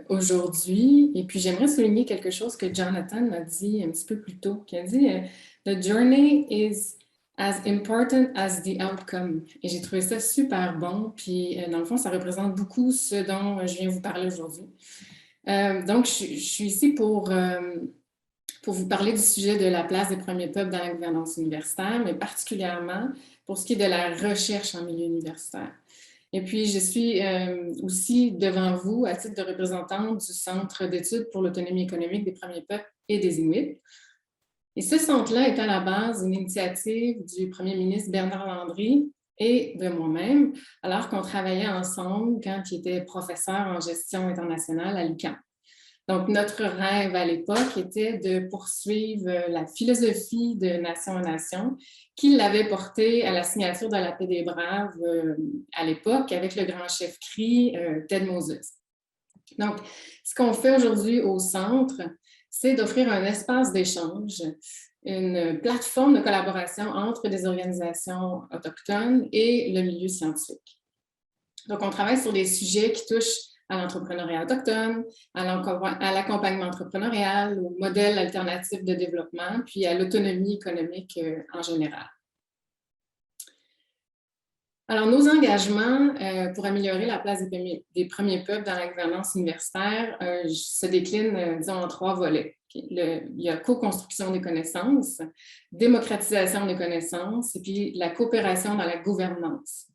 aujourd'hui. Et puis, j'aimerais souligner quelque chose que Jonathan a dit un petit peu plus tôt, qui a dit « The journey is as important as the outcome ». Et j'ai trouvé ça super bon. Puis, dans le fond, ça représente beaucoup ce dont je viens vous parler aujourd'hui. Donc, je suis ici pour vous parler du sujet de la place des premiers peuples dans la gouvernance universitaire, mais particulièrement pour ce qui est de la recherche en milieu universitaire. Et puis, je suis aussi devant vous à titre de représentante du Centre d'études pour l'autonomie économique des Premiers Peuples et des Inuits. Et ce centre-là est à la base d'une initiative du premier ministre Bernard Landry et de moi-même, alors qu'on travaillait ensemble quand il était professeur en gestion internationale à l'UQAM. Donc, notre rêve à l'époque était de poursuivre la philosophie de Nation en Nation qui l'avait portée à la signature de la Paix des Braves à l'époque avec le grand chef CRI, Ted Moses. Donc, ce qu'on fait aujourd'hui au Centre, c'est d'offrir un espace d'échange, une plateforme de collaboration entre des organisations autochtones et le milieu scientifique. Donc, on travaille sur des sujets qui touchent à l'entrepreneuriat autochtone, à l'accompagnement entrepreneurial, au modèle alternatif de développement, puis à l'autonomie économique en général. Alors, nos engagements pour améliorer la place des premiers peuples dans la gouvernance universitaire se déclinent, disons, en 3 volets. Il y a co-construction des connaissances, démocratisation des connaissances, et puis la coopération dans la gouvernance.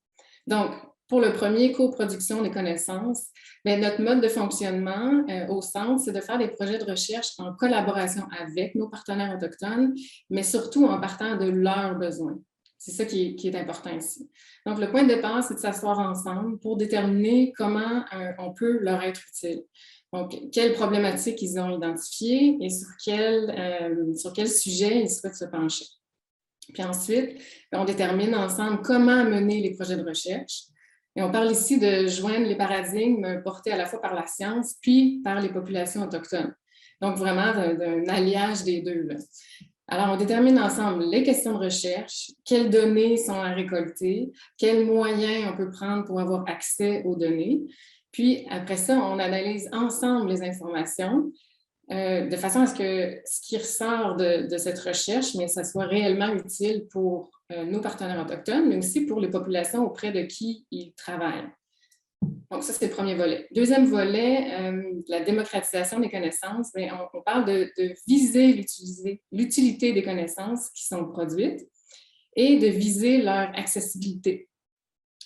Donc, pour le premier, coproduction des connaissances, bien, notre mode de fonctionnement au Centre, c'est de faire des projets de recherche en collaboration avec nos partenaires autochtones, mais surtout en partant de leurs besoins. C'est ça qui est important ici. Donc, le point de départ, c'est de s'asseoir ensemble pour déterminer comment on peut leur être utile. Donc, quelles problématiques ils ont identifiées et sur quel sujet ils souhaitent se pencher. Puis ensuite, on détermine ensemble comment mener les projets de recherche. Et on parle ici de joindre les paradigmes portés à la fois par la science puis par les populations autochtones. Donc, vraiment d'un alliage des deux. Là. Alors, on détermine ensemble les questions de recherche, quelles données sont à récolter, quels moyens on peut prendre pour avoir accès aux données. Puis, après ça, on analyse ensemble les informations de façon à ce que ce qui ressort de cette recherche, mais ça soit réellement utile pour nos partenaires autochtones, mais aussi pour les populations auprès de qui ils travaillent. Donc, ça, c'est le premier volet. Deuxième volet, la démocratisation des connaissances. On parle de viser l'utilité des connaissances qui sont produites et de viser leur accessibilité.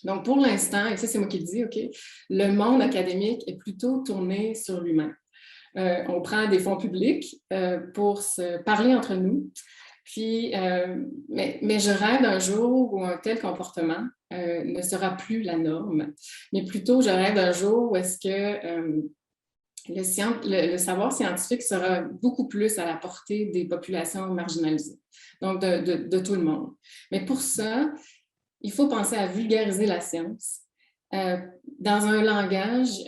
Donc, pour l'instant, et ça, c'est moi qui le dis, OK, le monde académique est plutôt tourné sur lui-même. On prend des fonds publics pour se parler entre nous. Puis, mais je rêve d'un jour où un tel comportement ne sera plus la norme, mais plutôt je rêve d'un jour où est-ce que le savoir scientifique sera beaucoup plus à la portée des populations marginalisées, donc de tout le monde. Mais pour ça, il faut penser à vulgariser la science dans un langage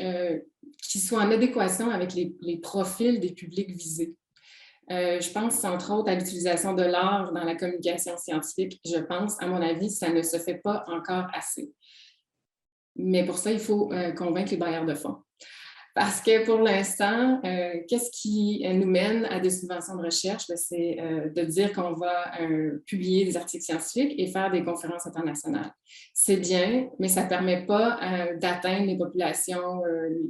qui soit en adéquation avec les profils des publics visés. Je pense, entre autres, à l'utilisation de l'art dans la communication scientifique. Je pense, à mon avis, ça ne se fait pas encore assez. Mais pour ça, il faut convaincre les bailleurs de fonds. Parce que pour l'instant, qu'est-ce qui nous mène à des subventions de recherche? C'est de dire qu'on va publier des articles scientifiques et faire des conférences internationales. C'est bien, mais ça ne permet pas d'atteindre les populations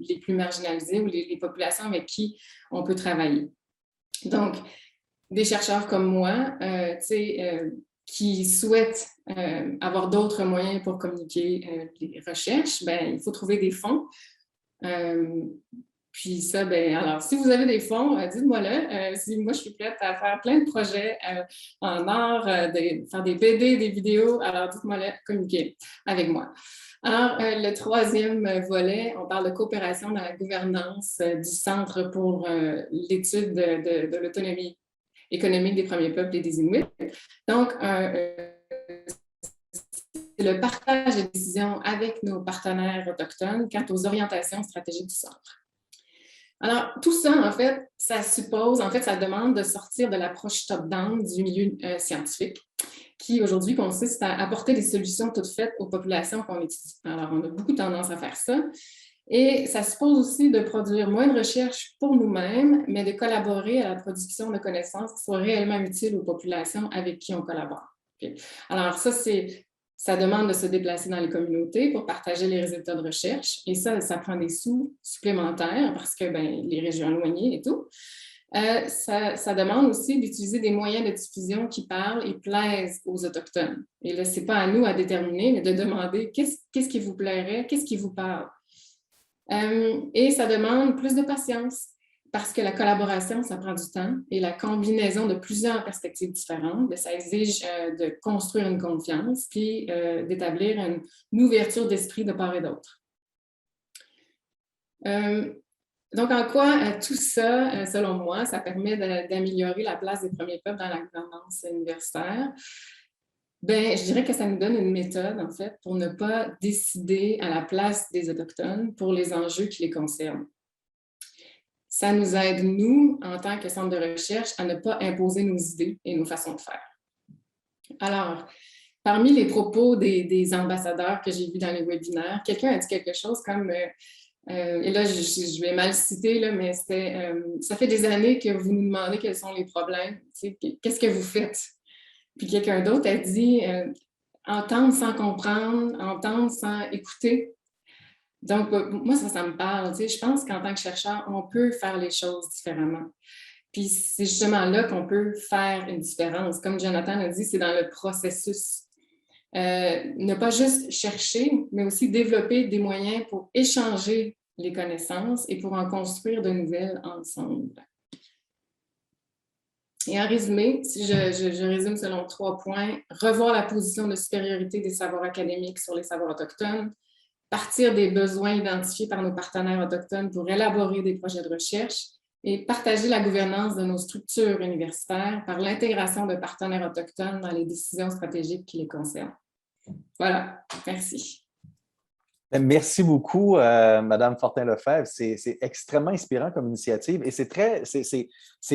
les plus marginalisées ou les populations avec qui on peut travailler. Donc, des chercheurs comme moi, qui souhaitent avoir d'autres moyens pour communiquer les recherches, ben, il faut trouver des fonds. Puis ça, ben, alors, si vous avez des fonds, dites-moi-le. Moi, je suis prête à faire plein de projets en art, faire des BD, des vidéos. Alors, dites-moi-le, communiquez avec moi. Alors, le troisième volet, on parle de coopération dans la gouvernance du Centre pour l'étude de l'autonomie économique des premiers peuples et des Inuits. Donc, le partage de décisions avec nos partenaires autochtones quant aux orientations stratégiques du centre. Alors, tout ça, en fait, ça demande de sortir de l'approche top-down du milieu scientifique, qui aujourd'hui consiste à apporter des solutions toutes faites aux populations qu'on étudie. Alors, on a beaucoup tendance à faire ça. Et ça suppose aussi de produire moins de recherches pour nous-mêmes, mais de collaborer à la production de connaissances qui soient réellement utiles aux populations avec qui on collabore. Okay. Alors, ça demande de se déplacer dans les communautés pour partager les résultats de recherche. Et ça prend des sous supplémentaires parce que les régions éloignées et tout. Ça demande aussi d'utiliser des moyens de diffusion qui parlent et plaisent aux Autochtones. Et là, ce n'est pas à nous à déterminer, mais de demander qu'est-ce qui vous plairait, qu'est-ce qui vous parle. Et ça demande plus de patience parce que la collaboration, ça prend du temps et la combinaison de plusieurs perspectives différentes, ça exige de construire une confiance puis d'établir une ouverture d'esprit de part et d'autre. Donc, en quoi tout ça, selon moi, ça permet d'améliorer la place des premiers peuples dans la gouvernance universitaire? Ben, je dirais que ça nous donne une méthode, en fait, pour ne pas décider à la place des Autochtones pour les enjeux qui les concernent. Ça nous aide, nous, en tant que centre de recherche, à ne pas imposer nos idées et nos façons de faire. Alors, parmi les propos des ambassadeurs que j'ai vus dans les webinaires, quelqu'un a dit quelque chose comme... et là, je vais mal citer, là, mais c'était ça fait des années que vous nous demandez quels sont les problèmes. Qu'est-ce que vous faites? Puis quelqu'un d'autre a dit entendre sans comprendre, entendre sans écouter. Donc, moi, ça me parle. Je pense qu'en tant que chercheur, on peut faire les choses différemment. Puis c'est justement là qu'on peut faire une différence. Comme Jonathan a dit, c'est dans le processus. Ne pas juste chercher, mais aussi développer des moyens pour échanger les connaissances et pour en construire de nouvelles ensemble. Et en résumé, si je résume selon 3 points, revoir la position de supériorité des savoirs académiques sur les savoirs autochtones, partir des besoins identifiés par nos partenaires autochtones pour élaborer des projets de recherche et partager la gouvernance de nos structures universitaires par l'intégration de partenaires autochtones dans les décisions stratégiques qui les concernent. Voilà, merci. Merci beaucoup, Madame Fortin-Lefebvre. C'est extrêmement inspirant comme initiative et c'est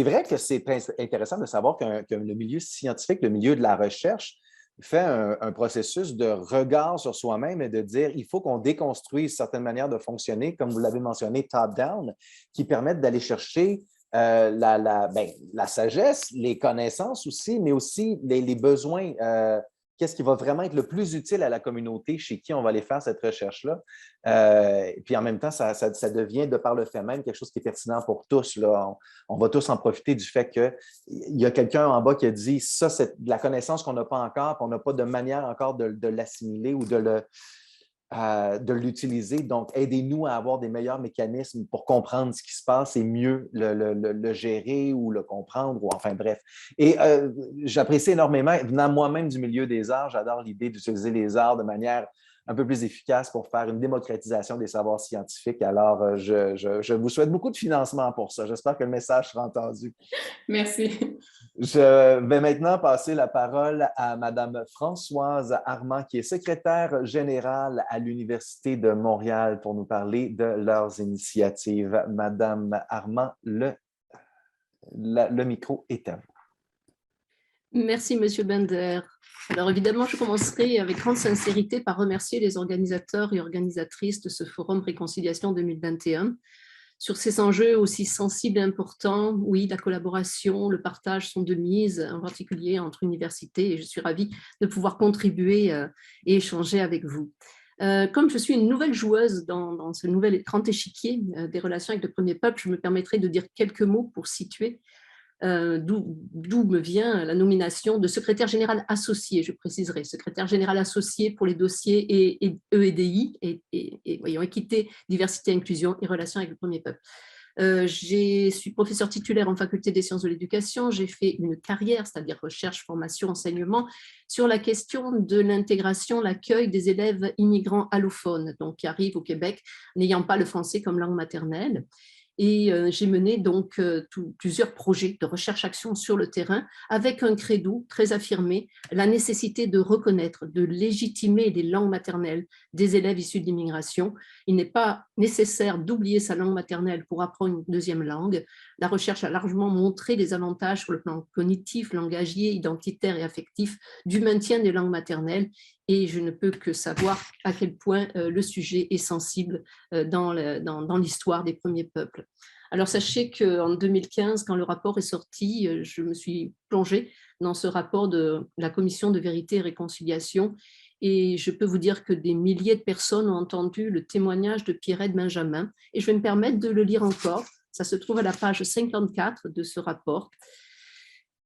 vrai que c'est intéressant de savoir que le milieu scientifique, le milieu de la recherche, fait un processus de regard sur soi-même et de dire il faut qu'on déconstruise certaines manières de fonctionner, comme vous l'avez mentionné, top-down, qui permettent d'aller chercher la sagesse, les connaissances aussi, mais aussi les besoins. Qu'est-ce qui va vraiment être le plus utile à la communauté chez qui on va aller faire cette recherche-là. Puis en même temps, ça devient, de par le fait même, quelque chose qui est pertinent pour tous. Là. On va tous en profiter du fait qu'il y a quelqu'un en bas qui a dit ça, c'est de la connaissance qu'on n'a pas encore, qu'on n'a pas de manière encore de l'assimiler ou de de l'utiliser. Donc, aidez-nous à avoir des meilleurs mécanismes pour comprendre ce qui se passe et mieux le gérer ou le comprendre, ou enfin bref. Et j'apprécie énormément, venant moi-même du milieu des arts, j'adore l'idée d'utiliser les arts de manière un peu plus efficace pour faire une démocratisation des savoirs scientifiques. Alors, je vous souhaite beaucoup de financement pour ça. J'espère que le message sera entendu. Merci. Je vais maintenant passer la parole à Mme Françoise Armand, qui est secrétaire générale à l'Université de Montréal, pour nous parler de leurs initiatives. Mme Armand, le micro est à vous. Merci, Monsieur Bender. Alors évidemment, je commencerai avec grande sincérité par remercier les organisateurs et organisatrices de ce Forum Réconciliation 2021 sur ces enjeux aussi sensibles et importants. Oui, la collaboration, le partage sont de mise, en particulier entre universités, et je suis ravie de pouvoir contribuer et échanger avec vous. Comme je suis une nouvelle joueuse dans ce nouvel grand échiquier des relations avec le Premier Peuple, je me permettrai de dire quelques mots pour situer d'où me vient la nomination de secrétaire général associé, je préciserai, secrétaire général associé pour les dossiers EEDI, voyons, équité, diversité, inclusion et relations avec le Premier Peuple. Je suis professeur titulaire en faculté des sciences de l'éducation, j'ai fait une carrière, c'est-à-dire recherche, formation, enseignement, sur la question de l'intégration, l'accueil des élèves immigrants allophones, donc qui arrivent au Québec n'ayant pas le français comme langue maternelle. Et j'ai mené donc plusieurs projets de recherche-action sur le terrain avec un credo très affirmé, la nécessité de reconnaître, de légitimer les langues maternelles des élèves issus de l'immigration. Il n'est pas nécessaire d'oublier sa langue maternelle pour apprendre une deuxième langue. La recherche a largement montré les avantages sur le plan cognitif, langagier, identitaire et affectif du maintien des langues maternelles. Et je ne peux que savoir à quel point le sujet est sensible dans l'histoire des premiers peuples. Alors sachez qu'en 2015, quand le rapport est sorti, je me suis plongée dans ce rapport de la Commission de vérité et réconciliation, et je peux vous dire que des milliers de personnes ont entendu le témoignage de Pierrette Benjamin, et je vais me permettre de le lire encore. Ça se trouve à la page 54 de ce rapport.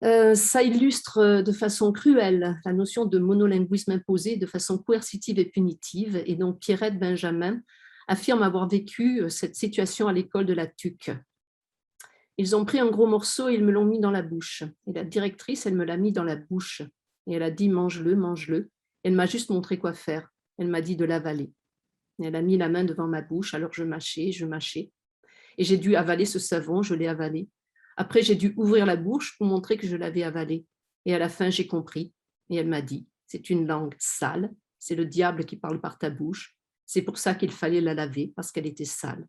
Ça illustre de façon cruelle la notion de monolinguisme imposé de façon coercitive et punitive. Et donc Pierrette Benjamin affirme avoir vécu cette situation à l'école de la TUC. Ils ont pris un gros morceau et ils me l'ont mis dans la bouche. Et la directrice, elle me l'a mis dans la bouche. Et elle a dit « mange-le, mange-le ». Elle m'a juste montré quoi faire. Elle m'a dit de l'avaler. Elle a mis la main devant ma bouche, alors je mâchais. Et j'ai dû avaler ce savon, je l'ai avalé. Après, j'ai dû ouvrir la bouche pour montrer que je l'avais avalé. Et à la fin, j'ai compris. Et elle m'a dit, c'est une langue sale, c'est le diable qui parle par ta bouche. C'est pour ça qu'il fallait la laver, parce qu'elle était sale.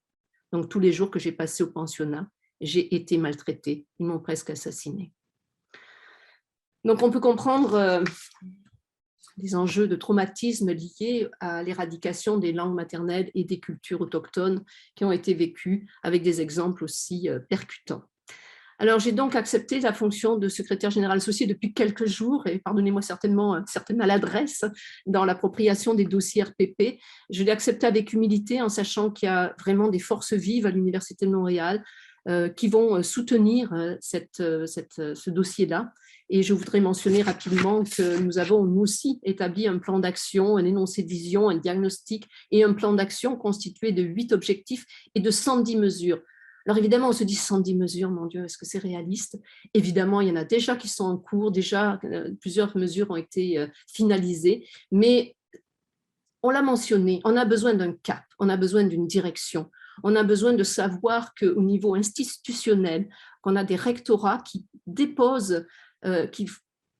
Donc, tous les jours que j'ai passé au pensionnat, j'ai été maltraitée. Ils m'ont presque assassinée. Donc, on peut comprendre les enjeux de traumatisme liés à l'éradication des langues maternelles et des cultures autochtones qui ont été vécues avec des exemples aussi percutants. Alors, j'ai donc accepté la fonction de secrétaire général associé depuis quelques jours, et pardonnez-moi certainement certaine maladresse dans l'appropriation des dossiers RPP. Je l'ai accepté avec humilité en sachant qu'il y a vraiment des forces vives à l'Université de Montréal qui vont soutenir ce dossier-là. Et je voudrais mentionner rapidement que nous avons, nous aussi, établi un plan d'action, un énoncé de vision, un diagnostic et un plan d'action constitué de 8 objectifs et de 110 mesures. Alors évidemment, on se dit 110 mesures, mon Dieu, est-ce que c'est réaliste? Évidemment, il y en a déjà qui sont en cours, déjà plusieurs mesures ont été finalisées, mais on l'a mentionné, on a besoin d'un cap, on a besoin d'une direction, on a besoin de savoir qu'au niveau institutionnel, qu'on a des rectorats qui déposent, qui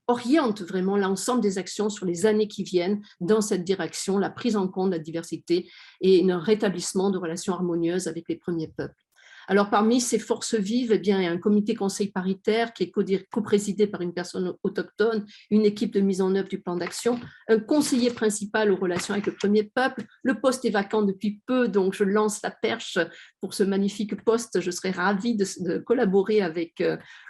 orientent vraiment l'ensemble des actions sur les années qui viennent dans cette direction, la prise en compte de la diversité et un rétablissement de relations harmonieuses avec les premiers peuples. Alors, parmi ces forces vives, eh bien, il y a un comité conseil paritaire qui est coprésidé par une personne autochtone, une équipe de mise en œuvre du plan d'action, un conseiller principal aux relations avec le premier peuple. Le poste est vacant depuis peu, donc je lance la perche pour ce magnifique poste. Je serai ravie de collaborer avec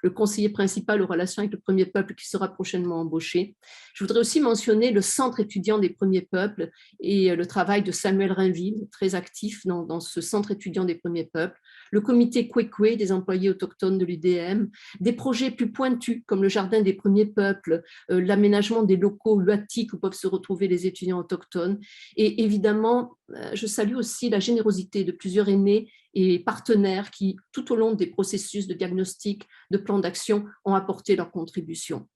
le conseiller principal aux relations avec le premier peuple qui sera prochainement embauché. Je voudrais aussi mentionner le centre étudiant des premiers peuples et le travail de Samuel Rainville, très actif dans ce centre étudiant des premiers peuples, le comité Kwekwe des employés autochtones de l'UDM, des projets plus pointus comme le Jardin des premiers peuples, l'aménagement des locaux luatiques où peuvent se retrouver les étudiants autochtones. Et évidemment, je salue aussi la générosité de plusieurs aînés et partenaires qui, tout au long des processus de diagnostic, de plan d'action, ont apporté leur contribution.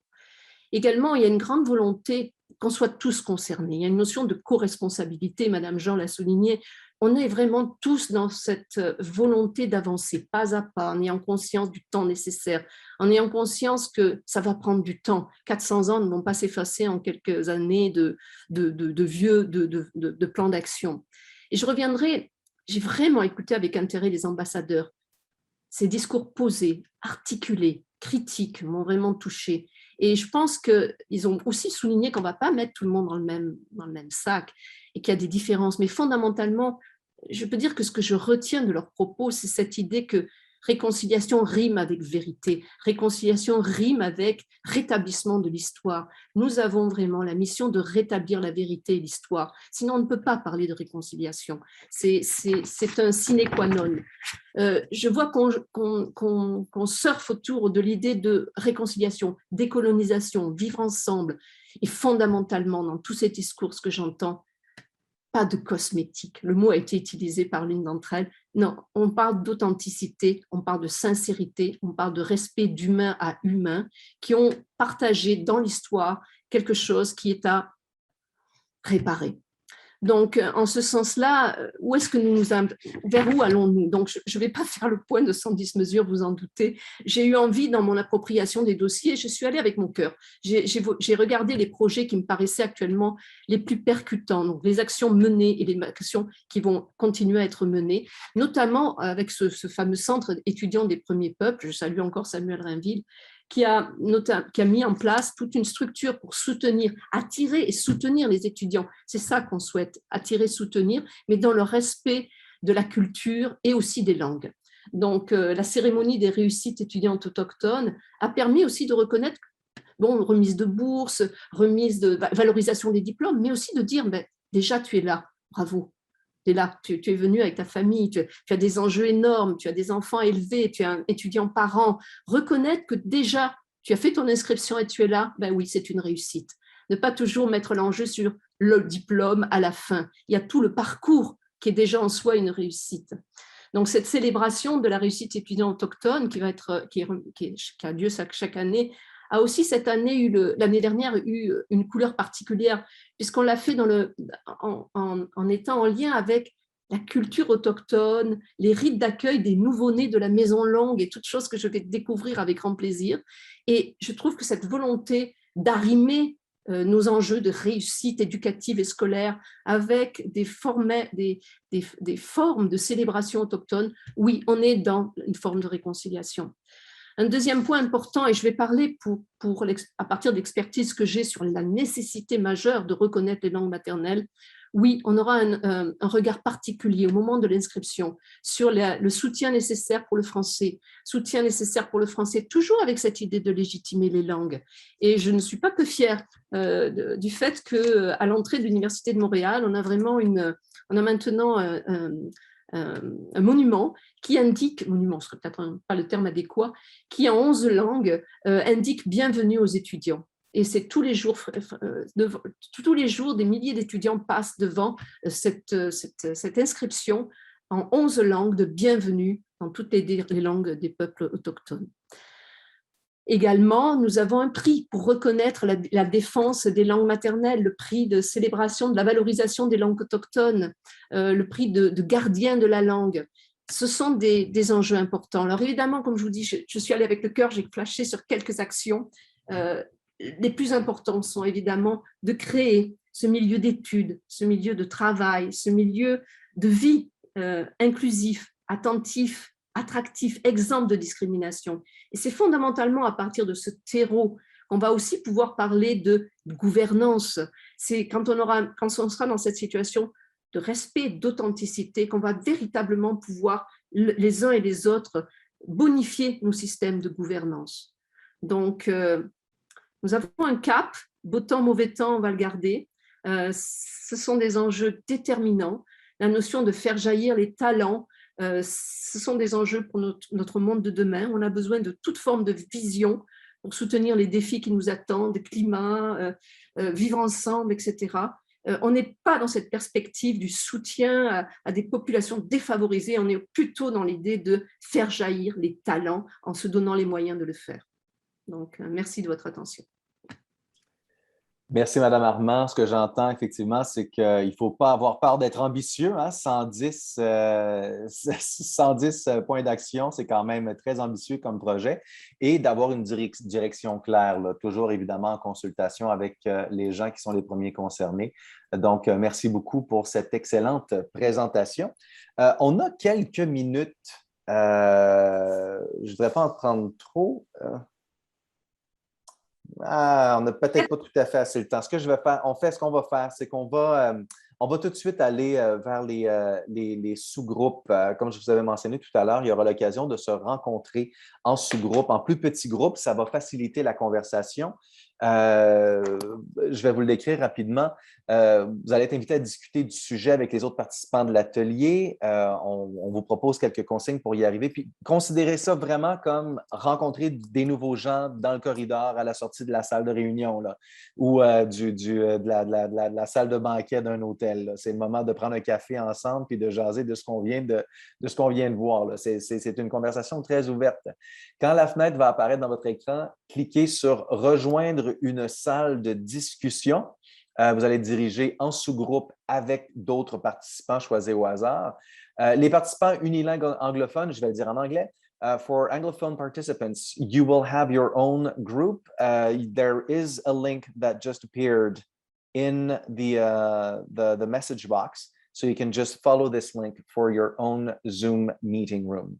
Également, il y a une grande volonté qu'on soit tous concernés. Il y a une notion de co-responsabilité, Madame Jean l'a souligné. On est vraiment tous dans cette volonté d'avancer pas à pas, en ayant conscience du temps nécessaire, en ayant conscience que ça va prendre du temps. 400 ans ne vont pas s'effacer en quelques années de plans d'action. Et je reviendrai, j'ai vraiment écouté avec intérêt les ambassadeurs. Ces discours posés, articulés, critiques m'ont vraiment touchée. Et je pense qu'ils ont aussi souligné qu'on ne va pas mettre tout le monde dans le même sac et qu'il y a des différences. Mais fondamentalement, je peux dire que ce que je retiens de leurs propos, c'est cette idée que réconciliation rime avec vérité, réconciliation rime avec rétablissement de l'histoire. Nous avons vraiment la mission de rétablir la vérité et l'histoire. Sinon, on ne peut pas parler de réconciliation. C'est un sine qua non. Je vois qu'on surfe autour de l'idée de réconciliation, décolonisation, vivre ensemble. Et fondamentalement, dans tous ces discours, ce que j'entends, pas de cosmétique. Le mot a été utilisé par l'une d'entre elles. Non, on parle d'authenticité, on parle de sincérité, on parle de respect d'humain à humain, qui ont partagé dans l'histoire quelque chose qui est à réparer. Donc, en ce sens-là, vers où allons-nous? Donc, je ne vais pas faire le point de 110 mesures, vous en doutez. J'ai eu envie, dans mon appropriation des dossiers, je suis allée avec mon cœur. J'ai regardé les projets qui me paraissaient actuellement les plus percutants, donc les actions menées et les actions qui vont continuer à être menées, notamment avec ce fameux centre étudiant des premiers peuples. Je salue encore Samuel Rainville, qui a mis en place toute une structure pour soutenir, attirer et soutenir les étudiants. C'est ça qu'on souhaite, attirer, soutenir, mais dans le respect de la culture et aussi des langues. Donc, la cérémonie des réussites étudiantes autochtones a permis aussi de reconnaître, remise de bourse, remise de valorisation des diplômes, mais aussi de dire, déjà, tu es là, bravo. Tu es là, tu es venu avec ta famille, tu as des enjeux énormes, tu as des enfants élevés, tu es un étudiant par an. Reconnaître que déjà, tu as fait ton inscription et tu es là, oui, c'est une réussite. Ne pas toujours mettre l'enjeu sur le diplôme à la fin. Il y a tout le parcours qui est déjà en soi une réussite. Donc, cette célébration de la réussite étudiante autochtone qui a lieu chaque année, a aussi cette année l'année dernière eu une couleur particulière, puisqu'on l'a fait en étant en lien avec la culture autochtone, les rites d'accueil des nouveau-nés de la Maison Longue et toutes choses que je vais découvrir avec grand plaisir. Et je trouve que cette volonté d'arrimer nos enjeux de réussite éducative et scolaire avec des formes de célébration autochtone, oui, on est dans une forme de réconciliation. Un deuxième point important, et je vais parler à partir de l'expertise que j'ai sur la nécessité majeure de reconnaître les langues maternelles. Oui, on aura un regard particulier au moment de l'inscription sur le soutien nécessaire pour le français. Soutien nécessaire pour le français, toujours avec cette idée de légitimer les langues. Et je ne suis pas peu fière du fait qu'à l'entrée de l'Université de Montréal, on a maintenant un monument qui indique, monument ce serait peut-être pas le terme adéquat, qui en 11 langues indique bienvenue aux étudiants. Et c'est tous les jours des milliers d'étudiants passent devant cette inscription en 11 langues de bienvenue dans toutes les langues des peuples autochtones. Également, nous avons un prix pour reconnaître la défense des langues maternelles, le prix de célébration de la valorisation des langues autochtones, le prix de gardien de la langue. Ce sont des enjeux importants. Alors évidemment, comme je vous dis, je suis allée avec le cœur, j'ai flashé sur quelques actions. Les plus importantes sont évidemment de créer ce milieu d'études, ce milieu de travail, ce milieu de vie inclusif, attentif, attractif, exempt de discrimination. Et c'est fondamentalement à partir de ce terreau qu'on va aussi pouvoir parler de gouvernance. C'est quand on sera dans cette situation de respect, d'authenticité, qu'on va véritablement pouvoir, les uns et les autres, bonifier nos systèmes de gouvernance. Donc, nous avons un cap, beau temps, mauvais temps, on va le garder. Ce sont des enjeux déterminants. La notion de faire jaillir les talents Ce sont des enjeux pour notre monde de demain. On a besoin de toute forme de vision pour soutenir les défis qui nous attendent, climat, vivre ensemble, etc. On n'est pas dans cette perspective du soutien à des populations défavorisées, on est plutôt dans l'idée de faire jaillir les talents en se donnant les moyens de le faire. Donc, merci de votre attention. Merci, Madame Armand. Ce que j'entends, effectivement, c'est qu'il ne faut pas avoir peur d'être ambitieux. Hein? 110 points d'action, c'est quand même très ambitieux comme projet. Et d'avoir une direction claire, là, toujours évidemment en consultation avec les gens qui sont les premiers concernés. Donc, merci beaucoup pour cette excellente présentation. On a quelques minutes. Je ne voudrais pas en prendre trop. On n'a peut-être pas tout à fait assez le temps. Ce que je vais faire, ce qu'on va faire, c'est qu'on va, on va tout de suite aller vers les sous-groupes. Comme je vous avais mentionné tout à l'heure, il y aura l'occasion de se rencontrer en sous-groupe, en plus petits groupes. Ça va faciliter la conversation. Je vais vous le décrire rapidement. Vous allez être invité à discuter du sujet avec les autres participants de l'atelier. On vous propose quelques consignes pour y arriver. Puis considérez ça vraiment comme rencontrer des nouveaux gens dans le corridor à la sortie de la salle de réunion là, ou de la salle de banquet d'un hôtel. C'est le moment de prendre un café ensemble puis de jaser de ce qu'on vient de voir. C'est une conversation très ouverte. Quand la fenêtre va apparaître dans votre écran, cliquez sur « Rejoindre une salle de discussion ». Vous allez diriger en sous-groupe avec d'autres participants choisis au hasard. Les participants unilingues anglophones, je vais le dire en anglais. For Anglophone participants, you will have your own group. There is a link that just appeared in the message box. So you can just follow this link for your own Zoom meeting room.